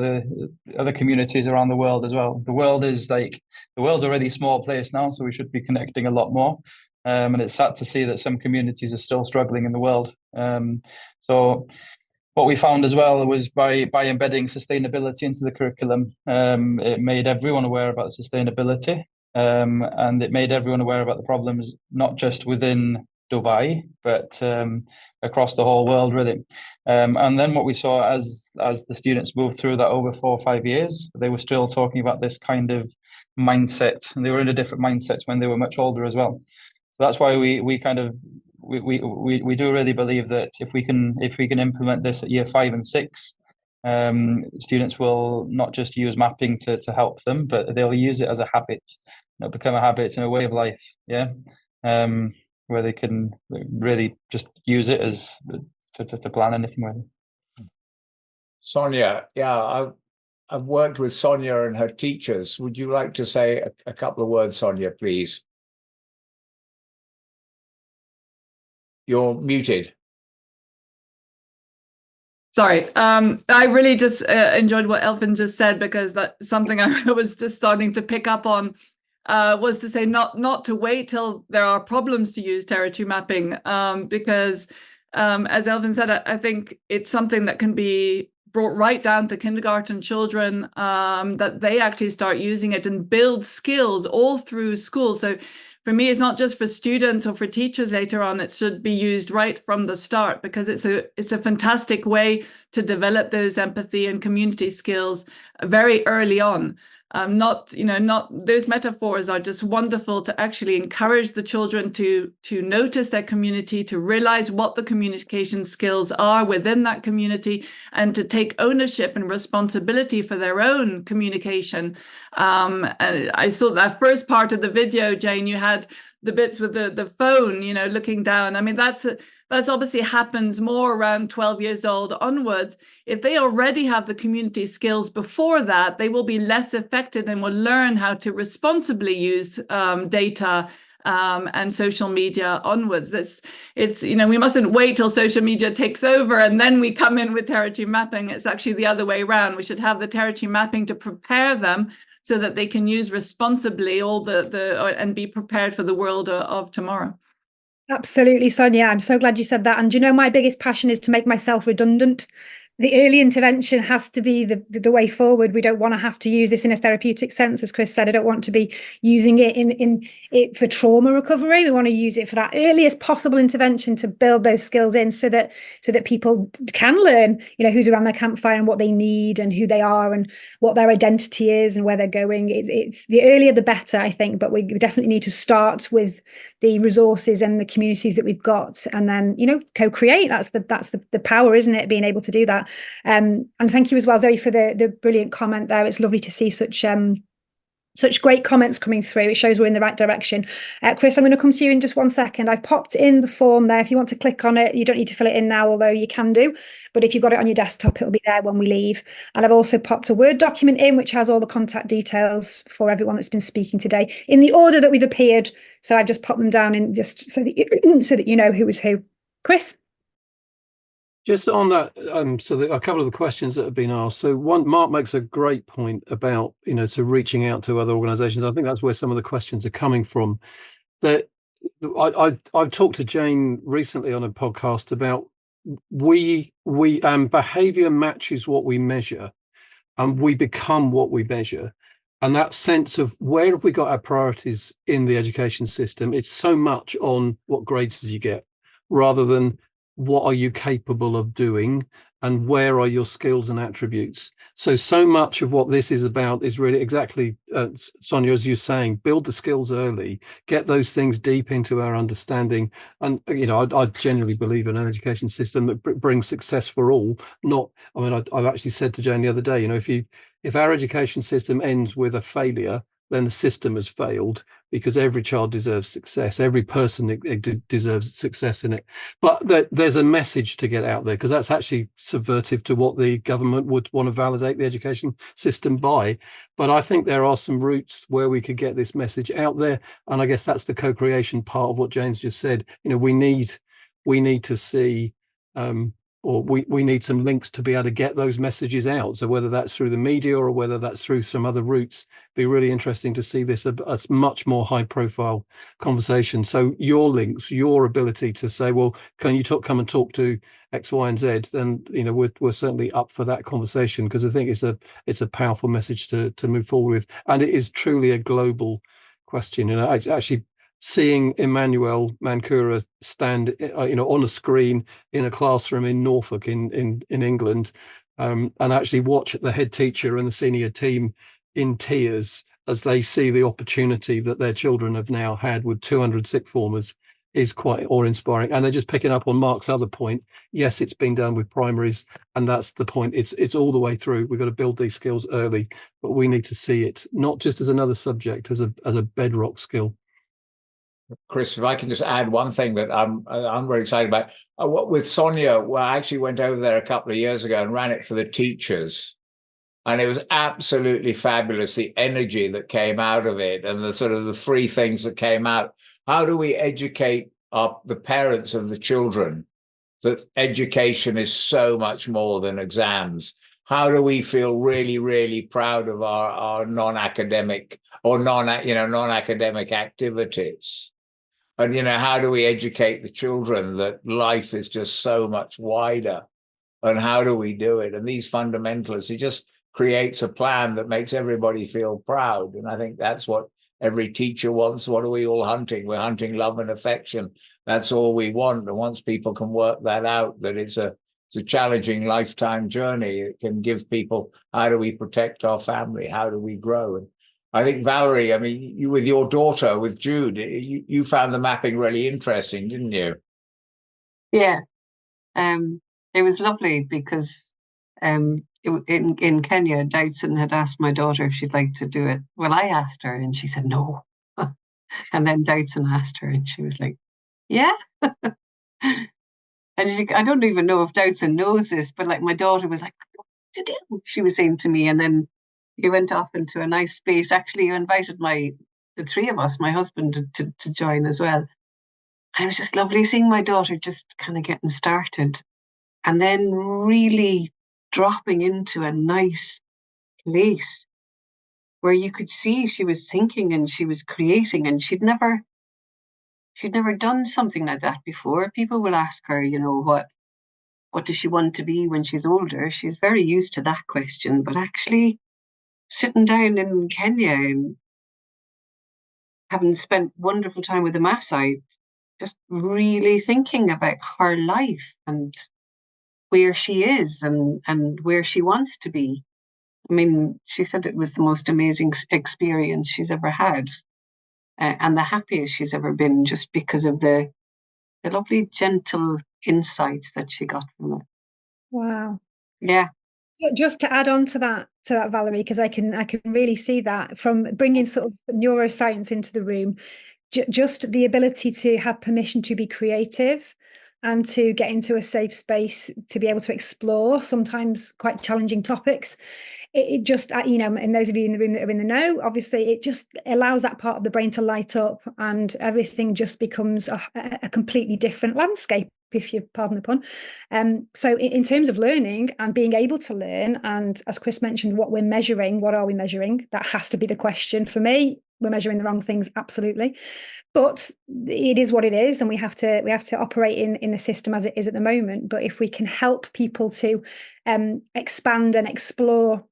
other communities around the world as well. The world's a really small place now, so we should be connecting a lot more. And it's sad to see that some communities are still struggling in the world. So what we found as well was by embedding sustainability into the curriculum, it made everyone aware about sustainability, and it made everyone aware about the problems, not just within Dubai, but across the whole world, really. And then what we saw as the students moved through that over 4 or 5 years, they were still talking about this kind of mindset, and they were in a different mindset when they were much older as well. So that's why we do really believe that if we can implement this at year 5 and 6, students will not just use mapping to help them, but they'll use it as a habit, become a habit and a way of life. Yeah. Where they can really just use it as to plan anything with. Sonia, yeah, I've worked with Sonia and her teachers. Would you like to say a couple of words, Sonia, please? You're muted. Sorry, I really just enjoyed what Elfyn just said, because that's something I was just starting to pick up on. Was to say not to wait till there are problems to use territory mapping, because as Elfyn said, I think it's something that can be brought right down to kindergarten children, that they actually start using it and build skills all through school. So for me, it's not just for students or for teachers later on. It should be used right from the start, because it's a fantastic way to develop those empathy and community skills very early on. Not those metaphors are just wonderful to actually encourage the children to notice their community, to realize what the communication skills are within that community, and to take ownership and responsibility for their own communication. I saw that first part of the video, Jane, you had the bits with the phone, looking down. I mean, that's obviously happens more around 12 years old onwards. If they already have the community skills before that, they will be less affected and will learn how to responsibly use data and social media onwards. We mustn't wait till social media takes over and then we come in with territory mapping. It's actually the other way around. We should have the territory mapping to prepare them so that they can use responsibly and be prepared for the world of tomorrow. Absolutely, Sonia. I'm so glad you said that. And you know, my biggest passion is to make myself redundant. The early intervention has to be the way forward. We don't want to have to use this in a therapeutic sense, as Chris said. I don't want to be using it in it for trauma recovery. We want to use it for that earliest possible intervention to build those skills in, so that people can learn, who's around their campfire and what they need and who they are and what their identity is and where they're going. It's the earlier the better, I think. But we definitely need to start with the resources and the communities that we've got, and then co-create. That's the power, isn't it, being able to do that. And thank you as well, Zoe, for the brilliant comment there. It's lovely to see such great comments coming through. It shows we're in the right direction. Chris, I'm going to come to you in just 1 second. I've popped in the form there. If you want to click on it, you don't need to fill it in now, although you can do. But if you've got it on your desktop, it'll be there when we leave. And I've also popped a Word document in, which has all the contact details for everyone that's been speaking today in the order that we've appeared. So I've just popped them down in just so that you know who was who. Chris? Just on that, so a couple of the questions that have been asked. So one, Mark makes a great point about, so reaching out to other organisations. I think that's where some of the questions are coming from. That I've talked to Jane recently on a podcast about behaviour matches what we measure, and we become what we measure. And that sense of where have we got our priorities in the education system? It's so much on what grades did you get, rather than what are you capable of doing and where are your skills and attributes. So much of what this is about is really exactly, Sonia, as you're saying, build the skills early, get those things deep into our understanding. And I genuinely believe in an education system that brings success for all. I've actually said to Jane the other day, if our education system ends with a failure, then the system has failed, because every child deserves success. Every person deserves success in it. But there's a message to get out there, because that's actually subversive to what the government would want to validate the education system by. But I think there are some routes where we could get this message out there. And I guess that's the co-creation part of what James just said. We need to see, or we need some links to be able to get those messages out. So whether that's through the media or whether that's through some other routes, it'd be really interesting to see this a much more high profile conversation. So your links, your ability to say, well, can you come and talk to X, Y, and Z? Then we're certainly up for that conversation, because I think it's a powerful message to move forward with, and it is truly a global question. Actually, seeing Emmanuel Mankura stand, on a screen in a classroom in Norfolk in England, and actually watch the head teacher and the senior team in tears as they see the opportunity that their children have now had with 200 sixth formers is quite awe-inspiring. And they're just picking up on Mark's other point. Yes, it's been done with primaries, and that's the point. It's all the way through. We've got to build these skills early, but we need to see it not just as another subject, as a bedrock skill. Chris, if I can just add one thing that I'm very excited about. With Sonia, I actually went over there a couple of years ago and ran it for the teachers. And it was absolutely fabulous, the energy that came out of it and the sort of the three things that came out. How do we educate the parents of the children that education is so much more than exams? How do we feel really, really proud of our non-academic or non-academic activities? And, how do we educate the children that life is just so much wider? And how do we do it? And these fundamentalists, it just creates a plan that makes everybody feel proud. And I think that's what every teacher wants. What are we all hunting? We're hunting love and affection. That's all we want. And once people can work that out, that it's a challenging lifetime journey, it can give people, how do we protect our family? How do we grow? And I think, Valerie, you with your daughter, with Jude, you found the mapping really interesting, didn't you? Yeah. It was lovely because in Kenya, Doutzen had asked my daughter if she'd like to do it. Well, I asked her and she said no. And then Doutzen asked her and she was like, yeah. And I don't even know if Doutzen knows this, but like my daughter was like, what to do? She was saying to me, and then he went off into a nice space. Actually, you invited the three of us, my husband, to join as well. And it was just lovely seeing my daughter just kind of getting started and then really dropping into a nice place where you could see she was thinking and she was creating, and she'd never she'd never done something like that before. People will ask her, you know, what does she want to be when she's older? She's very used to that question, but actually sitting down in Kenya and having spent wonderful time with the Maasai, just really thinking about her life and where she is and where she wants to be. I mean, she said it was the most amazing experience she's ever had, and the happiest she's ever been, just because of the lovely, gentle insights that she got from it. Wow. Yeah. Just to add on to that, Valerie, because I can really see that from bringing sort of neuroscience into the room, just the ability to have permission to be creative and to get into a safe space to be able to explore sometimes quite challenging topics. It just, you know, and those of you in the room that are in the know, obviously, it just allows that part of the brain to light up, and everything just becomes a completely different landscape, if you pardon the pun. So in terms of learning and being able to learn, and as Chris mentioned, what we're measuring, what are we measuring? That has to be the question. For me, we're measuring the wrong things, absolutely. But it is what it is, and we have to operate in the system as it is at the moment. But if we can help people to expand and explore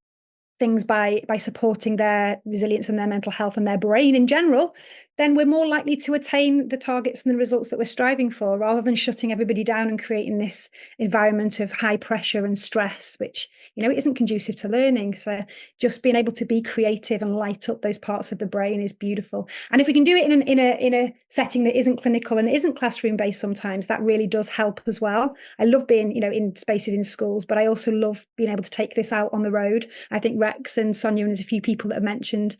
things by supporting their resilience and their mental health and their brain in general, then we're more likely to attain the targets and the results that we're striving for, rather than shutting everybody down and creating this environment of high pressure and stress, which, you know, isn't conducive to learning. So just being able to be creative and light up those parts of the brain is beautiful. And if we can do it in a setting that isn't clinical and isn't classroom based, sometimes that really does help as well. I love being, you know, in spaces in schools, but I also love being able to take this out on the road. I think Rex and Sonia, and there's a few people that have mentioned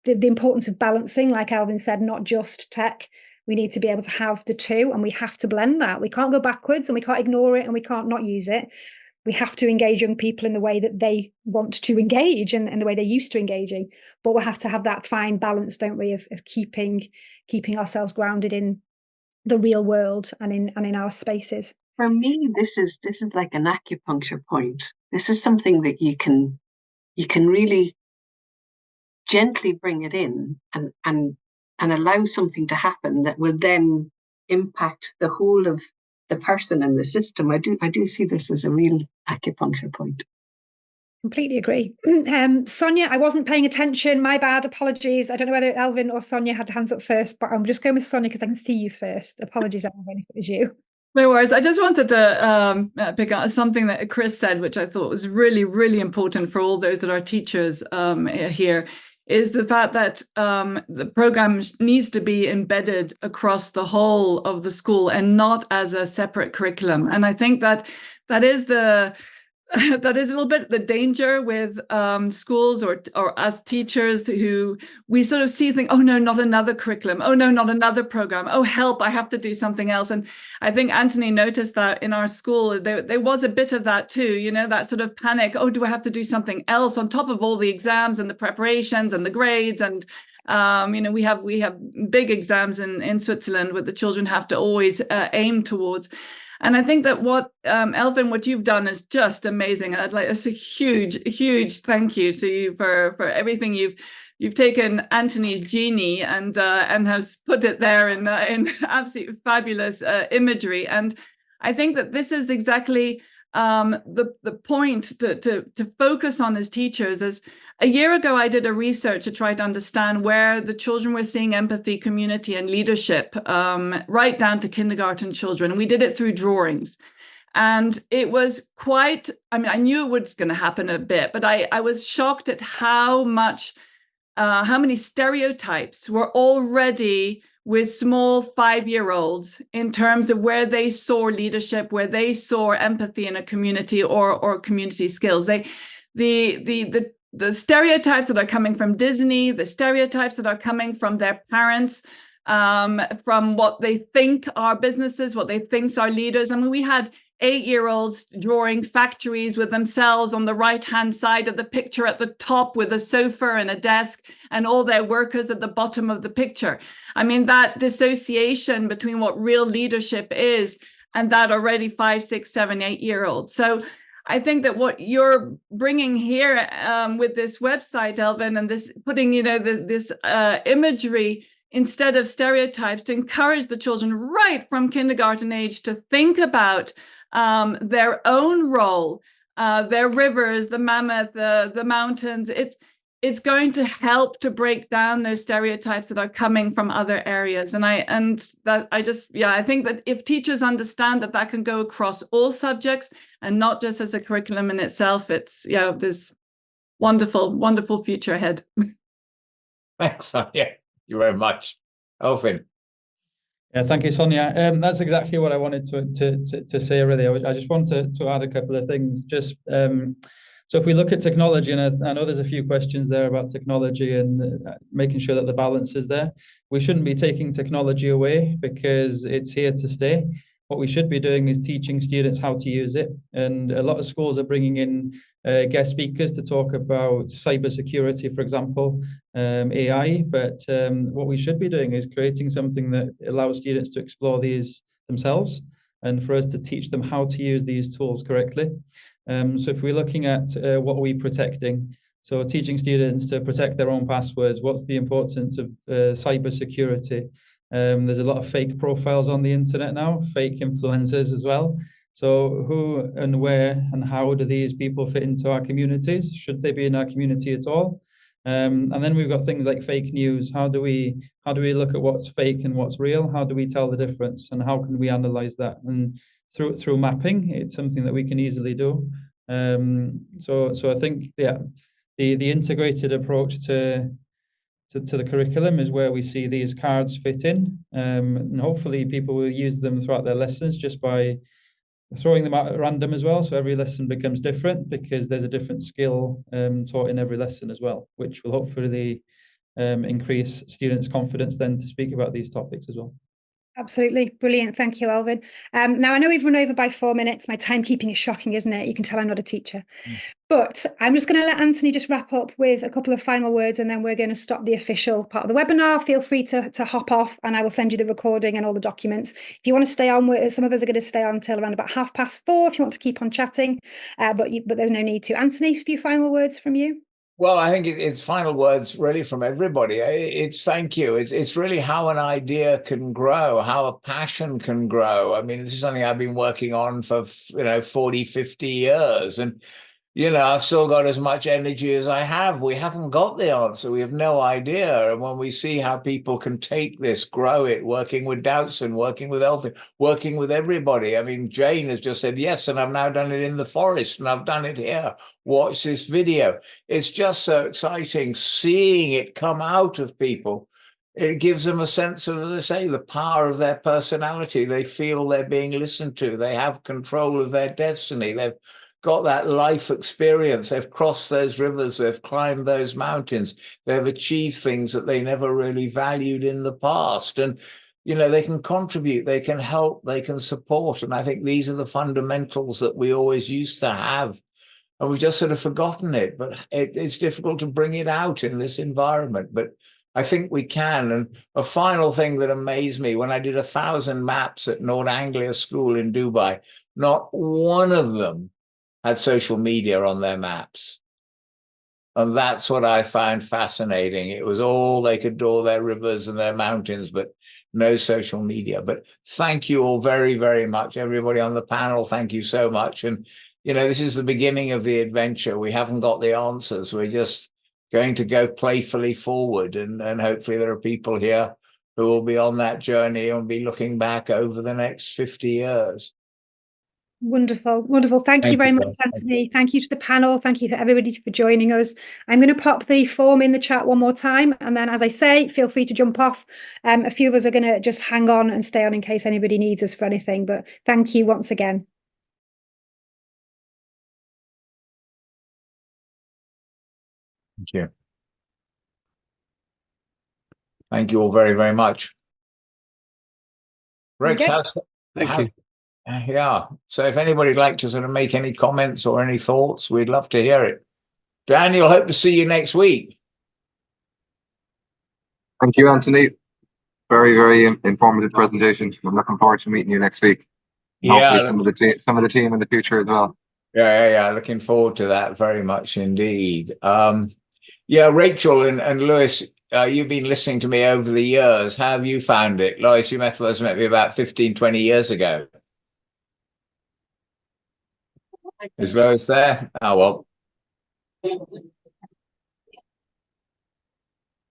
the importance of balancing, like Alvin said, not just tech. We need to be able to have the two, and we have to blend that. We can't go backwards, and we can't ignore it, and we can't not use it. We have to engage young people in the way that they want to engage and the way they're used to engaging. But we have to have that fine balance, don't we, of keeping ourselves grounded in the real world and in our spaces. For me, this is like an acupuncture point. This is something that you can really gently bring it in and allow something to happen that will then impact the whole of the person and the system. I do see this as a real acupuncture point. Completely agree. Sonia, I wasn't paying attention. My bad. Apologies. I don't know whether Elvin or Sonia had hands up first, but I'm just going with Sonia because I can see you first. Apologies, Elvin, if it was you. No worries. I just wanted to pick up something that Chris said, which I thought was really, really important for all those that are teachers here, is the fact that the program needs to be embedded across the whole of the school and not as a separate curriculum. And I think that is that is a little bit the danger with schools or as teachers, who we sort of think, oh no, not another curriculum. Oh no, not another program. Oh help, I have to do something else. And I think Anthony noticed that in our school, there was a bit of that too, you know, that sort of panic. Oh, do I have to do something else on top of all the exams and the preparations and the grades? And you know, we have big exams in Switzerland where the children have to always aim towards. And I think that what Elvin, what you've done is just amazing. And I'd like a huge thank you to you for everything you've taken Anthony's genie and has put it there in absolutely fabulous imagery. And I think that this is exactly the point to focus on as teachers. As a year ago, I did a research to try to understand where the children were seeing empathy, community, and leadership, right down to kindergarten children. And we did it through drawings. And it was quite, I mean, I knew it was going to happen a bit, but I was shocked at how many stereotypes were already with small 5-year-olds in terms of where they saw leadership, where they saw empathy in a community or community skills. The stereotypes that are coming from Disney, the stereotypes that are coming from their parents, from what they think are businesses, what they think are leaders. I mean, we had 8-year-olds drawing factories with themselves on the right-hand side of the picture at the top with a sofa and a desk and all their workers at the bottom of the picture. I mean, that dissociation between what real leadership is and that already 5, 6, 7, 8-year-olds. So I think that what you're bringing here with this website, Elvin, and this putting, you know, this imagery instead of stereotypes, to encourage the children right from kindergarten age to think about their own role, their rivers, the mammoth, the mountains. It's going to help to break down those stereotypes that are coming from other areas. And I think that if teachers understand that that can go across all subjects and not just as a curriculum in itself, there's wonderful future ahead. Thanks, Sonia. Thank you very much. Elfyn. Yeah, thank you, Sonia. That's exactly what I wanted to say, really. I just want to add a couple of things. Just so if we look at technology, and I know there's a few questions there about technology and making sure that the balance is there. We shouldn't be taking technology away because it's here to stay. What we should be doing is teaching students how to use it. And a lot of schools are bringing in guest speakers to talk about cybersecurity, for example, AI. But what we should be doing is creating something that allows students to explore these themselves and for us to teach them how to use these tools correctly. So if we're looking at what are we protecting, so teaching students to protect their own passwords, what's the importance of cybersecurity? There's a lot of fake profiles on the internet now, fake influencers as well. So who and where and how do these people fit into our communities? Should they be in our community at all? And then we've got things like fake news. How do we look at what's fake and what's real? How do we tell the difference, and how can we analyze that? And through mapping, it's something that we can easily do. So I think, yeah, the integrated approach to the curriculum is where we see these cards fit in, and hopefully people will use them throughout their lessons just by throwing them out at random as well. So every lesson becomes different because there's a different skill taught in every lesson as well, which will hopefully increase students' confidence then to speak about these topics as well. Absolutely. Brilliant. Thank you, Elfyn. Now, I know we've run over by 4 minutes. My timekeeping is shocking, isn't it? You can tell I'm not a teacher. But I'm just going to let Anthony just wrap up with a couple of final words, and then we're going to stop the official part of the webinar. Feel free to hop off, and I will send you the recording and all the documents. If you want to stay on, some of us are going to stay on until around about 4:30 if you want to keep on chatting, but there's no need to. Anthony, a few final words from you. Well, I think it's final words really from everybody. It's thank you. It's really how an idea can grow, how a passion can grow. I mean, this is something I've been working on for 40, 50 years. And I've still got as much energy as I have. We haven't got the answer. We have no idea. And when we see how people can take this, grow it, working with Doutzen, working with Elfyn, working with everybody. I mean, Jane has just said, yes, and I've now done it in the forest, and I've done it here. Watch this video. It's just so exciting seeing it come out of people. It gives them a sense of, as I say, the power of their personality. They feel they're being listened to. They have control of their destiny. They've got that life experience. They've crossed those rivers. They've climbed those mountains. They've achieved things that they never really valued in the past. And, they can contribute, they can help, they can support. And I think these are the fundamentals that we always used to have. And we've just sort of forgotten it. But it's difficult to bring it out in this environment. But I think we can. And a final thing that amazed me, when I did 1,000 maps at Nord Anglia School in Dubai, not one of them had social media on their maps. And that's what I found fascinating. It was all they could draw their rivers and their mountains, but no social media. But thank you all very, very much. Everybody on the panel, thank you so much. And, this is the beginning of the adventure. We haven't got the answers. We're just going to go playfully forward. And hopefully there are people here who will be on that journey and be looking back over the next 50 years. Wonderful, wonderful. Thank you very much, Anthony. Thank you to the panel. Thank you for everybody for joining us. I'm going to pop the form in the chat one more time. And then, as I say, feel free to jump off. A few of us are going to just hang on and stay on in case anybody needs us for anything. But thank you once again. Thank you. Thank you all very, very much. Rich, Okay. Thank you. Yeah. So if anybody'd like to sort of make any comments or any thoughts, we'd love to hear it. Daniel, hope to see you next week. Thank you, Anthony. Very, very informative presentation. I'm looking forward to meeting you next week. Yeah. Some of the team in the future as well. Yeah. Looking forward to that very much indeed. Yeah, Rachel and Lewis, you've been listening to me over the years. How have you found it? Lois, you first met me about 15, 20 years ago. Is Lois there? Oh, well.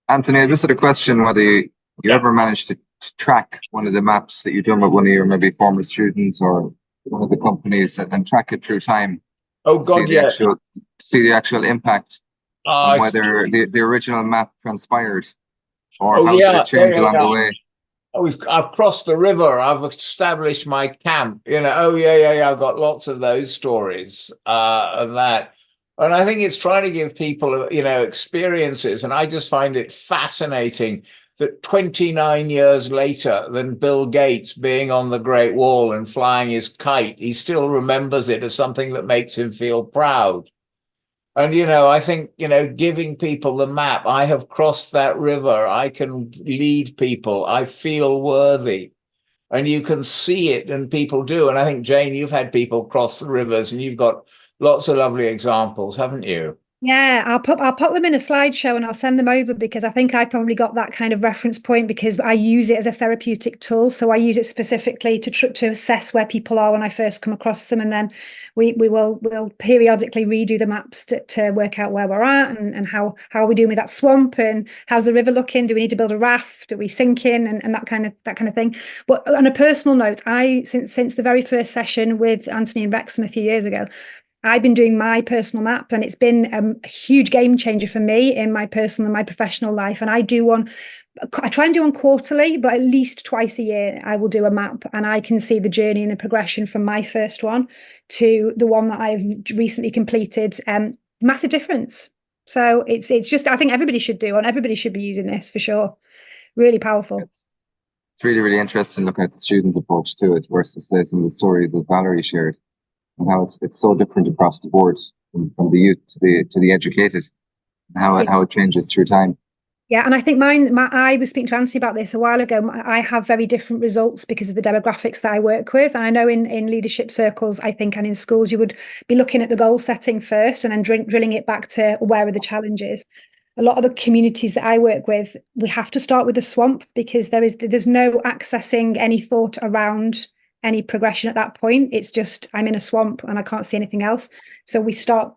Anthony, I just had a question whether you ever managed to track one of the maps that you've done with one of your maybe former students or one of the companies and track it through time. Oh, God, yeah. See the actual impact on whether the original map transpired or how did it change along the way. I've crossed the river. I've established my camp. I've got lots of those stories and that. And I think it's trying to give people, experiences. And I just find it fascinating that 29 years later than Bill Gates being on the Great Wall and flying his kite, he still remembers it as something that makes him feel proud. And, I think, giving people the map, I have crossed that river. I can lead people. I feel worthy. And you can see it, and people do. And I think, Jane, you've had people cross the rivers, and you've got lots of lovely examples, haven't you? Yeah, I'll pop them in a slideshow and I'll send them over, because I think I probably got that kind of reference point because I use it as a therapeutic tool. So I use it specifically to assess where people are when I first come across them, and then we'll periodically redo the maps to work out where we're at and how are we doing with that swamp, and how's the river looking? Do we need to build a raft? Do we sink in? And that kind of thing. But on a personal note, since the very first session with Anthony and Wrexham a few years ago, I've been doing my personal map, and it's been a huge game changer for me in my personal and my professional life. And I try and do one quarterly, but at least twice a year I will do a map, and I can see the journey and the progression from my first one to the one that I've recently completed. Massive difference. So it's just, I think everybody should do one. Everybody should be using this for sure. Really powerful. It's really, really interesting looking at the students' approach to it versus say some of the stories that Valerie shared, and how it's so different across the board from the youth to the educated, and how it changes through time. Yeah, and I think I was speaking to Anthony about this a while ago. I have very different results because of the demographics that I work with. And I know in leadership circles, I think, and in schools, you would be looking at the goal setting first and then drilling it back to where are the challenges. A lot of the communities that I work with, we have to start with the swamp, because there's no accessing any thought around any progression at that point. It's just, I'm in a swamp and I can't see anything else. So we start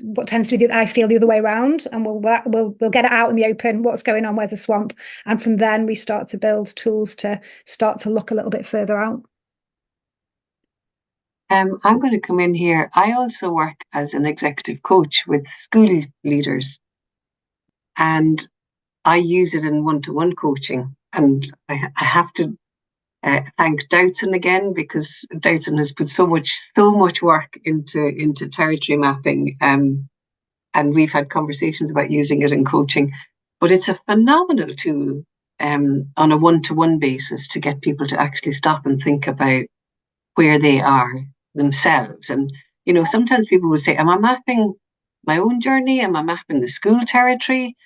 what tends to be, I feel, the other way around, and we'll get it out in the open. What's going on? Where's the swamp? And from then we start to build tools to start to look a little bit further out. I'm going to come in here. I also work as an executive coach with school leaders, and I use it in one-to-one coaching. And I have to thank Doughton again, because Doughton has put so much work into territory mapping, and we've had conversations about using it in coaching. But it's a phenomenal tool on a one-to-one basis to get people to actually stop and think about where they are themselves. And sometimes people will say, am I mapping my own journey? Am I mapping the school territory?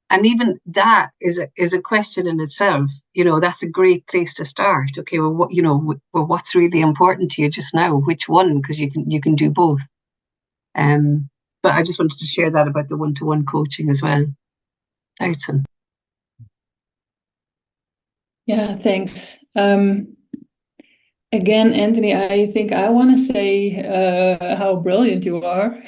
And even that is a question in itself. That's a great place to start. Okay, well, what's really important to you just now? Which one? Because you can do both. But I just wanted to share that about the one-to-one coaching as well. Doughton. Yeah, thanks. Again, Anthony, I think I want to say how brilliant you are.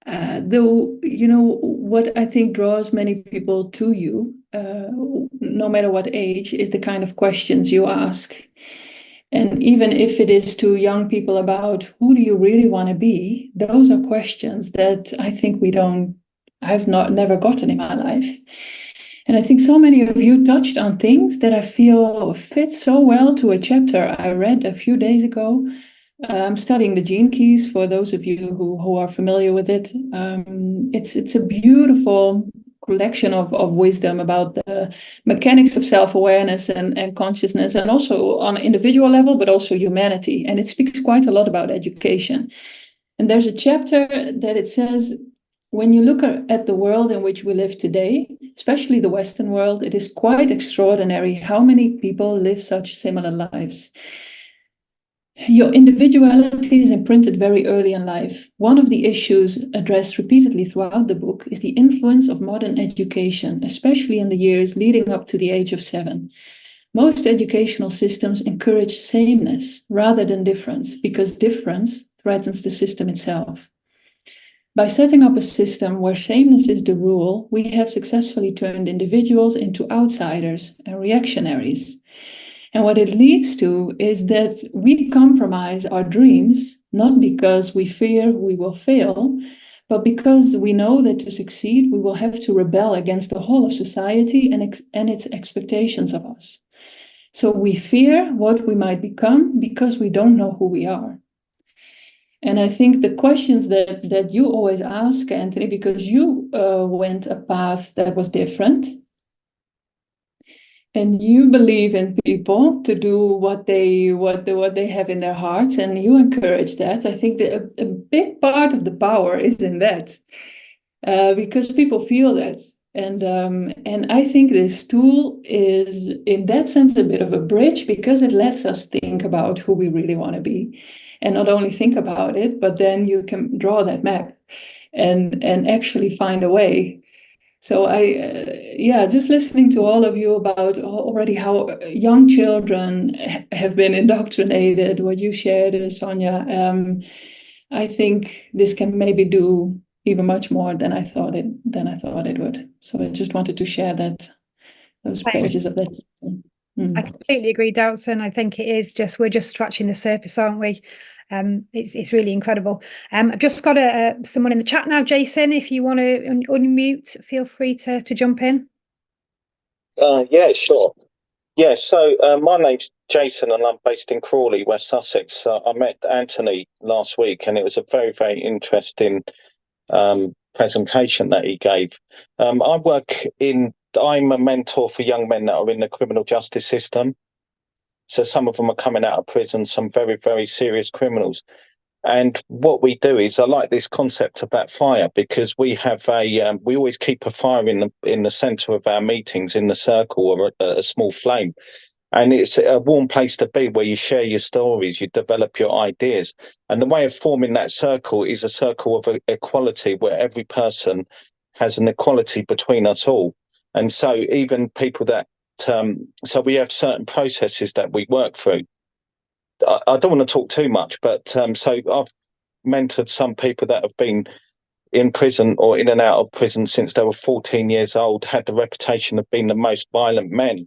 Though, what I think draws many people to you, no matter what age, is the kind of questions you ask. And even if it is to young people about who do you really want to be, those are questions that I think I've never gotten in my life. And I think so many of you touched on things that I feel fit so well to a chapter I read a few days ago. I'm studying the gene keys, for those of you who are familiar with it. It's a beautiful collection of wisdom about the mechanics of self-awareness and consciousness, and also on an individual level, but also humanity. And it speaks quite a lot about education. And there's a chapter that it says, when you look at the world in which we live today, especially the Western world, it is quite extraordinary how many people live such similar lives. Your individuality is imprinted very early in life. One of the issues addressed repeatedly throughout the book is the influence of modern education, especially in the years leading up to the age of 7. Most educational systems encourage sameness rather than difference, because difference threatens the system itself. By setting up a system where sameness is the rule, we have successfully turned individuals into outsiders and reactionaries. And what it leads to is that we compromise our dreams, not because we fear we will fail, but because we know that to succeed, we will have to rebel against the whole of society and its expectations of us. So we fear what we might become because we don't know who we are. And I think the questions that you always ask, Anthony, because you went a path that was different, and you believe in people to do what they have in their hearts, and you encourage that. I think that a big part of the power is in that, because people feel that. And I think this tool is, in that sense, a bit of a bridge, because it lets us think about who we really want to be. And not only think about it, but then you can draw that map and actually find a way. So just listening to all of you about already how young children have been indoctrinated, what you shared, Sonia, I think this can maybe do even much more than I thought it would. So I just wanted to share those pages of that. I completely agree, Dalton. I think it is we're just scratching the surface, aren't we? It's really incredible. I've just got someone in the chat now, Jason. If you want to unmute, feel free to jump in. Yeah, sure. Yeah, so my name's Jason and I'm based in Crawley, West Sussex. I met Anthony last week and it was a very, very interesting presentation that he gave. I'm a mentor for young men that are in the criminal justice system. So some of them are coming out of prison, some very, very serious criminals. And what we do is, I like this concept of that fire, because we have we always keep a fire in the center of our meetings, in the circle, or a small flame. And it's a warm place to be, where you share your stories, you develop your ideas. And the way of forming that circle is a circle of equality, where every person has an equality between us all. And so even people that, so we have certain processes that we work through. I don't want to talk too much, but so I've mentored some people that have been in prison or in and out of prison since they were 14 years old, had the reputation of being the most violent men.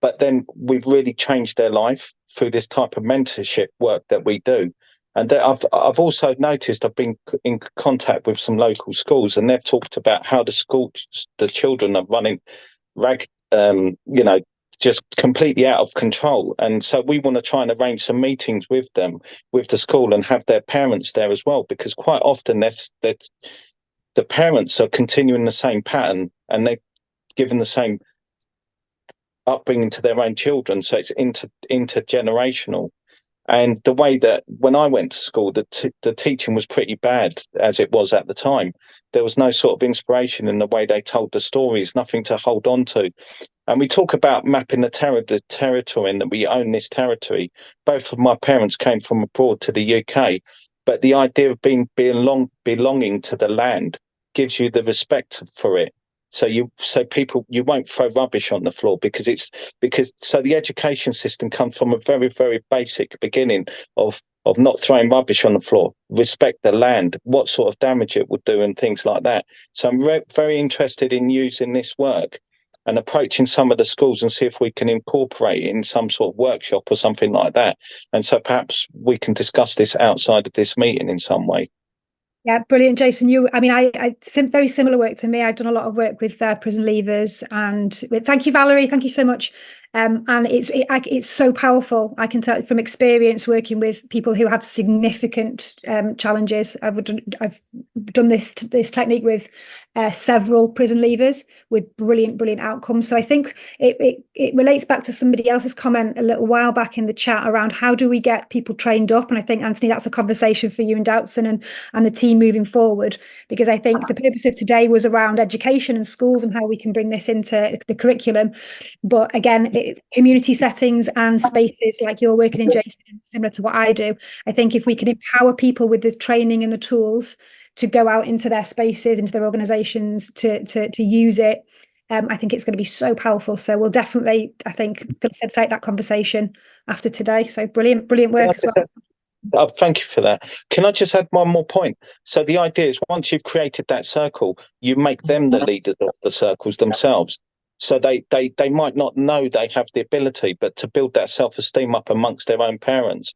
But then we've really changed their life through this type of mentorship work that we do. And I've also noticed, I've been in contact with some local schools, and they've talked about how the children are running just completely out of control. And so we want to try and arrange some meetings with them, with the school, and have their parents there as well, because quite often the parents are continuing the same pattern and they're given the same upbringing to their own children. So it's intergenerational. And the way that when I went to school, the teaching was pretty bad as it was at the time. There was no sort of inspiration in the way they told the stories, nothing to hold on to. And we talk about mapping the territory, and that we own this territory. Both of my parents came from abroad to the UK, but the idea of belonging to the land gives you the respect for it. So you won't throw rubbish on the floor, because the education system comes from a very, very basic beginning of not throwing rubbish on the floor, respect the land, what sort of damage it would do, and things like that. So I'm very interested in using this work and approaching some of the schools and see if we can incorporate it in some sort of workshop or something like that. And so perhaps we can discuss this outside of this meeting in some way. Yeah, brilliant, Jason. Very similar work to me. I've done a lot of work with prison leavers, and thank you, Valerie. Thank you so much. And it's so powerful. I can tell from experience working with people who have significant challenges. I've done this technique with several prison leavers with brilliant outcomes. So I think it relates back to somebody else's comment a little while back in the chat around how do we get people trained up. And I think, Anthony, that's a conversation for you and Doutzen and the team moving forward, because I think the purpose of today was around education and schools and how we can bring this into the curriculum. But again, community settings and spaces like you're working in, Jason, similar to what I do. I think if we can empower people with the training and the tools to go out into their spaces, into their organizations, to use it, I think it's going to be so powerful. So we'll definitely, I think, Phil said, take that conversation after today. So brilliant work as well. Oh, thank you for that. Can I just add one more point? So the idea is once you've created that circle, you make them the leaders of the circles themselves. So they might not know they have the ability, but to build that self-esteem up amongst their own parents.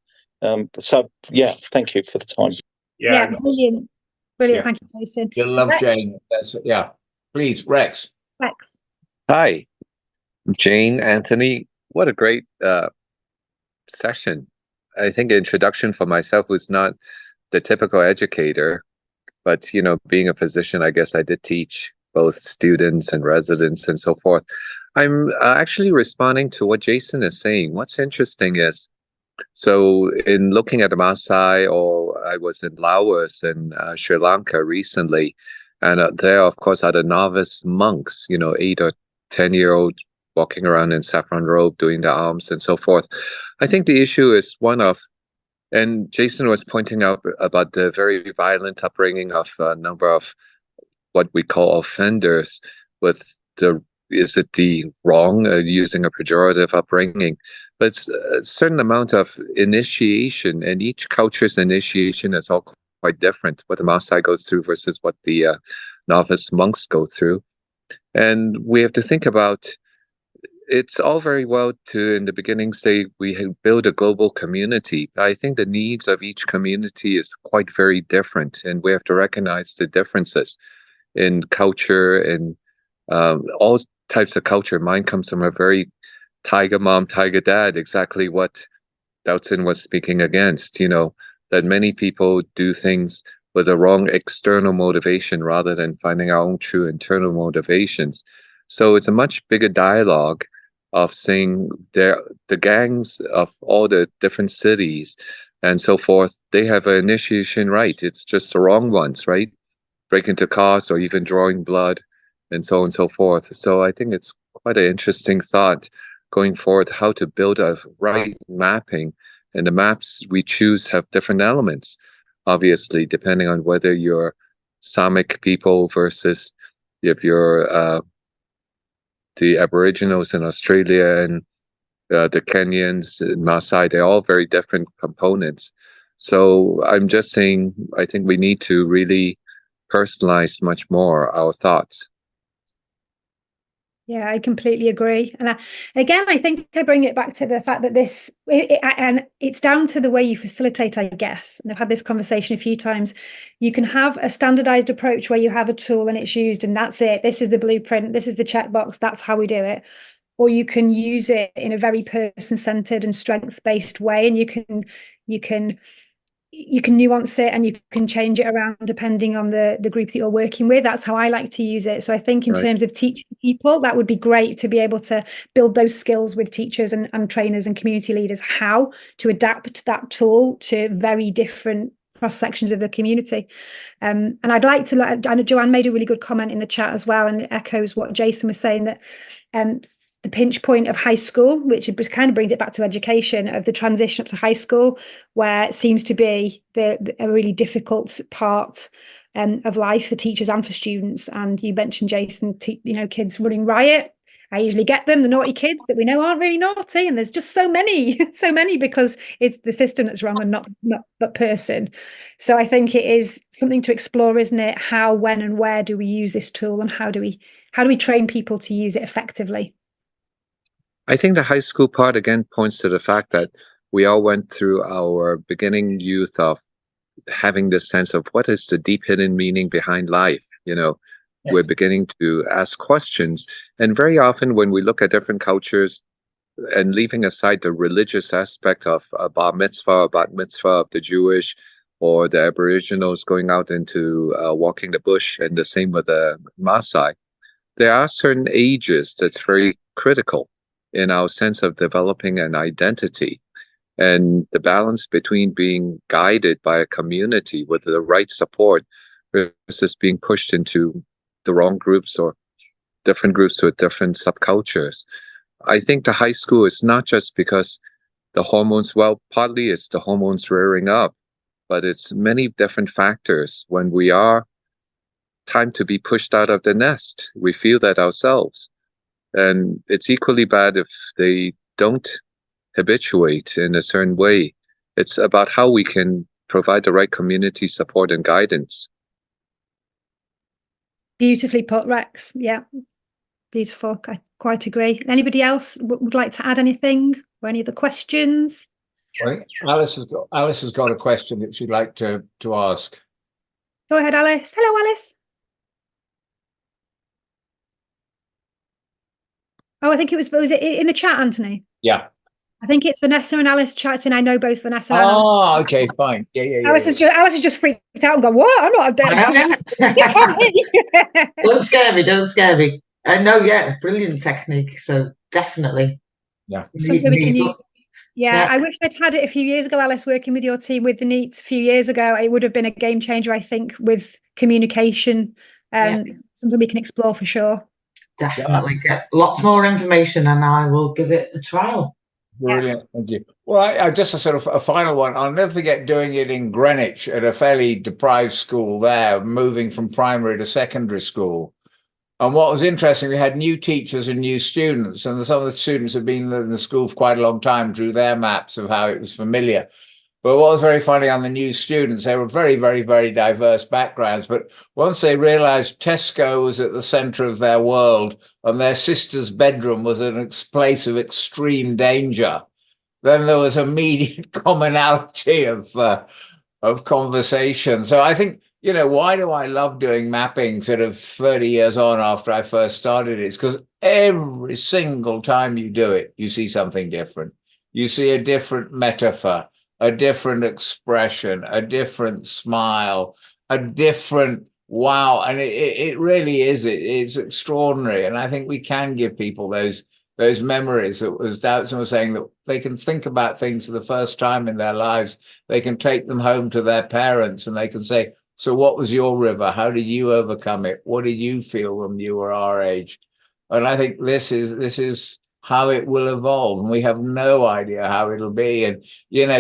So yeah, thank you for the time. Yeah, brilliant. Yeah. Thank you, Jason. You'll love Rex. Jane. Please, Rex. Hi, Jane, Anthony. What a great session. I think the introduction for myself was not the typical educator, but, you know, being a physician, I guess I did teach both students and residents and so forth. I'm actually responding to what Jason is saying. What's interesting is, so in looking at the Maasai, or I was in Laos and Sri Lanka recently, and there, of course, are the novice monks, you know, 8 or 10-year-old walking around in saffron robe, doing the alms and so forth. I think the issue is one of, and Jason was pointing out about the very violent upbringing of a number of what we call offenders with the, is it the wrong, using a pejorative upbringing, but it's a certain amount of initiation, and each culture's initiation is all quite different, what the Maasai goes through versus what the novice monks go through. And we have to think about, it's all very well to, in the beginning, say we build a global community. I think the needs of each community is quite very different, and we have to recognize the differences in culture and all types of culture. Mine comes from a very tiger mom, tiger dad, exactly what Doughton was speaking against, you know, that many people do things with a wrong external motivation rather than finding our own true internal motivations. So it's a much bigger dialogue of saying the gangs of all the different cities and so forth, they have an initiation right. It's just the wrong ones, right? Break into cars or even drawing blood and so on and so forth. So I think it's quite an interesting thought going forward, how to build a right mapping. And the maps we choose have different elements, obviously, depending on whether you're Samic people versus if you're the Aboriginals in Australia and the Kenyans, Maasai, they're all very different components. So I'm just saying, I think we need to really personalize much more our thoughts. Yeah, I completely agree. And again, I think I bring it back to the fact that and it's down to the way you facilitate, I guess. And I've had this conversation a few times. You can have a standardized approach where you have a tool and it's used and that's it. This is the blueprint. This is the checkbox. That's how we do it. Or you can use it in a very person-centered and strengths-based way. And you can nuance it and you can change it around depending on the group that you're working with. That's how I like to use it. So I think in terms of teaching people, that would be great to be able to build those skills with teachers and trainers and community leaders, how to adapt that tool to very different cross sections of the community. And I'd like to, I know Joanne made a really good comment in the chat as well, and it echoes what Jason was saying, that the pinch point of high school, which kind of brings it back to education, of the transition up to high school, where it seems to be a really difficult part of life for teachers and for students. And you mentioned, Jason, kids running riot. I usually get them, the naughty kids that we know aren't really naughty, and there's just so many because it's the system that's wrong and not the person. So I think it is something to explore, isn't it? How, when, and where do we use this tool, and how do we train people to use it effectively? I think the high school part again points to the fact that we all went through our beginning youth of having this sense of what is the deep hidden meaning behind life. We're beginning to ask questions. And very often when we look at different cultures, and leaving aside the religious aspect of bar mitzvah, bat mitzvah of the Jewish, or the Aboriginals going out into walking the bush, and the same with the Maasai, there are certain ages that's very critical in our sense of developing an identity, and the balance between being guided by a community with the right support versus being pushed into the wrong groups or different groups with different subcultures. I think the high school is not just because the hormones, well, partly it's the hormones rearing up, but it's many different factors. When we are time to be pushed out of the nest, we feel that ourselves. And it's equally bad if they don't habituate in a certain way. It's about how we can provide the right community support and guidance. Beautifully put, Rex. Yeah, beautiful. I quite agree. Anybody else would like to add anything or any other questions? Right. Alice has got a question that she'd like to ask. Go ahead, Alice. Hello, Alice. Oh, I think was it in the chat, Anthony? Yeah. I think it's Vanessa and Alice chatting. I know both Vanessa and Alice. Oh, okay, fine. Yeah. Alice is just freaked out and gone, what? I'm not dead. Don't scare me, don't scare me. No, yeah, brilliant technique. So definitely. Yeah. Yeah, I wish I'd had it a few years ago, Alice, working with your team with the NEETs a few years ago. It would have been a game changer, I think, with communication. Something we can explore for sure. Definitely get lots more information and I will give it a trial. Brilliant, thank you. Well, I just a sort of a final one. I'll never forget doing it in Greenwich at a fairly deprived school there, moving from primary to secondary school. And what was interesting, we had new teachers and new students, and some of the students had been in the school for quite a long time, drew their maps of how it was familiar. But what was very funny on the new students, they were very, very, very diverse backgrounds. But once they realized Tesco was at the center of their world and their sister's bedroom was a place of extreme danger, then there was immediate commonality of conversation. So I think, why do I love doing mapping sort of 30 years on after I first started? It's because every single time you do it, you see something different. You see a different metaphor, a different expression, a different smile, a different wow. And it really is, it's extraordinary. And I think we can give people those memories that was Doubtson was saying, that they can think about things for the first time in their lives. They can take them home to their parents and they can say, so what was your river? How did you overcome it? What did you feel when you were our age? And I think this is how it will evolve, and we have no idea how it'll be. And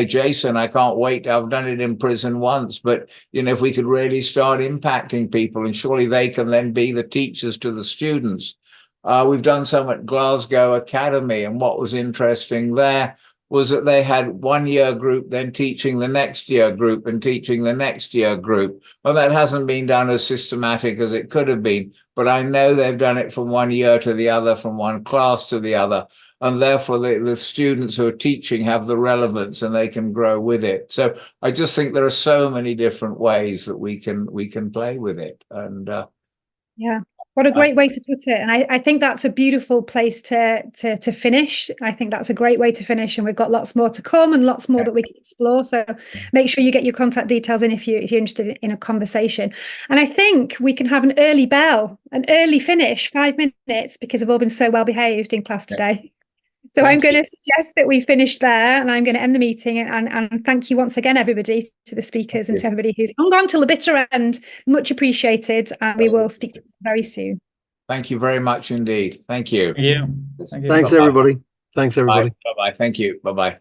Jason, I can't wait. I've done it in prison once, but if we could really start impacting people, and surely they can then be the teachers to the students. We've done some at Glasgow Academy, and what was interesting there was that they had 1 year group then teaching the next year group and teaching the next year group. Well, that hasn't been done as systematic as it could have been, but I know they've done it from 1 year to the other, from one class to the other. And therefore the students who are teaching have the relevance and they can grow with it. So I just think there are so many different ways that we can play with it. And yeah. What a great way to put it. And I think that's a beautiful place to finish. I think that's a great way to finish. And we've got lots more to come and lots more that we can explore. So make sure you get your contact details in if you're interested in a conversation. And I think we can have an early bell, an early finish, 5 minutes, because we've all been so well behaved in class today. So I'm going to suggest that we finish there, and I'm going to end the meeting. And thank you once again, everybody, to the speakers and to everybody who's hung on till the bitter end. Much appreciated. And we will speak to you very soon. Thank you very much indeed. Thank you. Yeah. Thanks, everybody. Thanks, everybody. Bye-bye. Thank you. Bye-bye.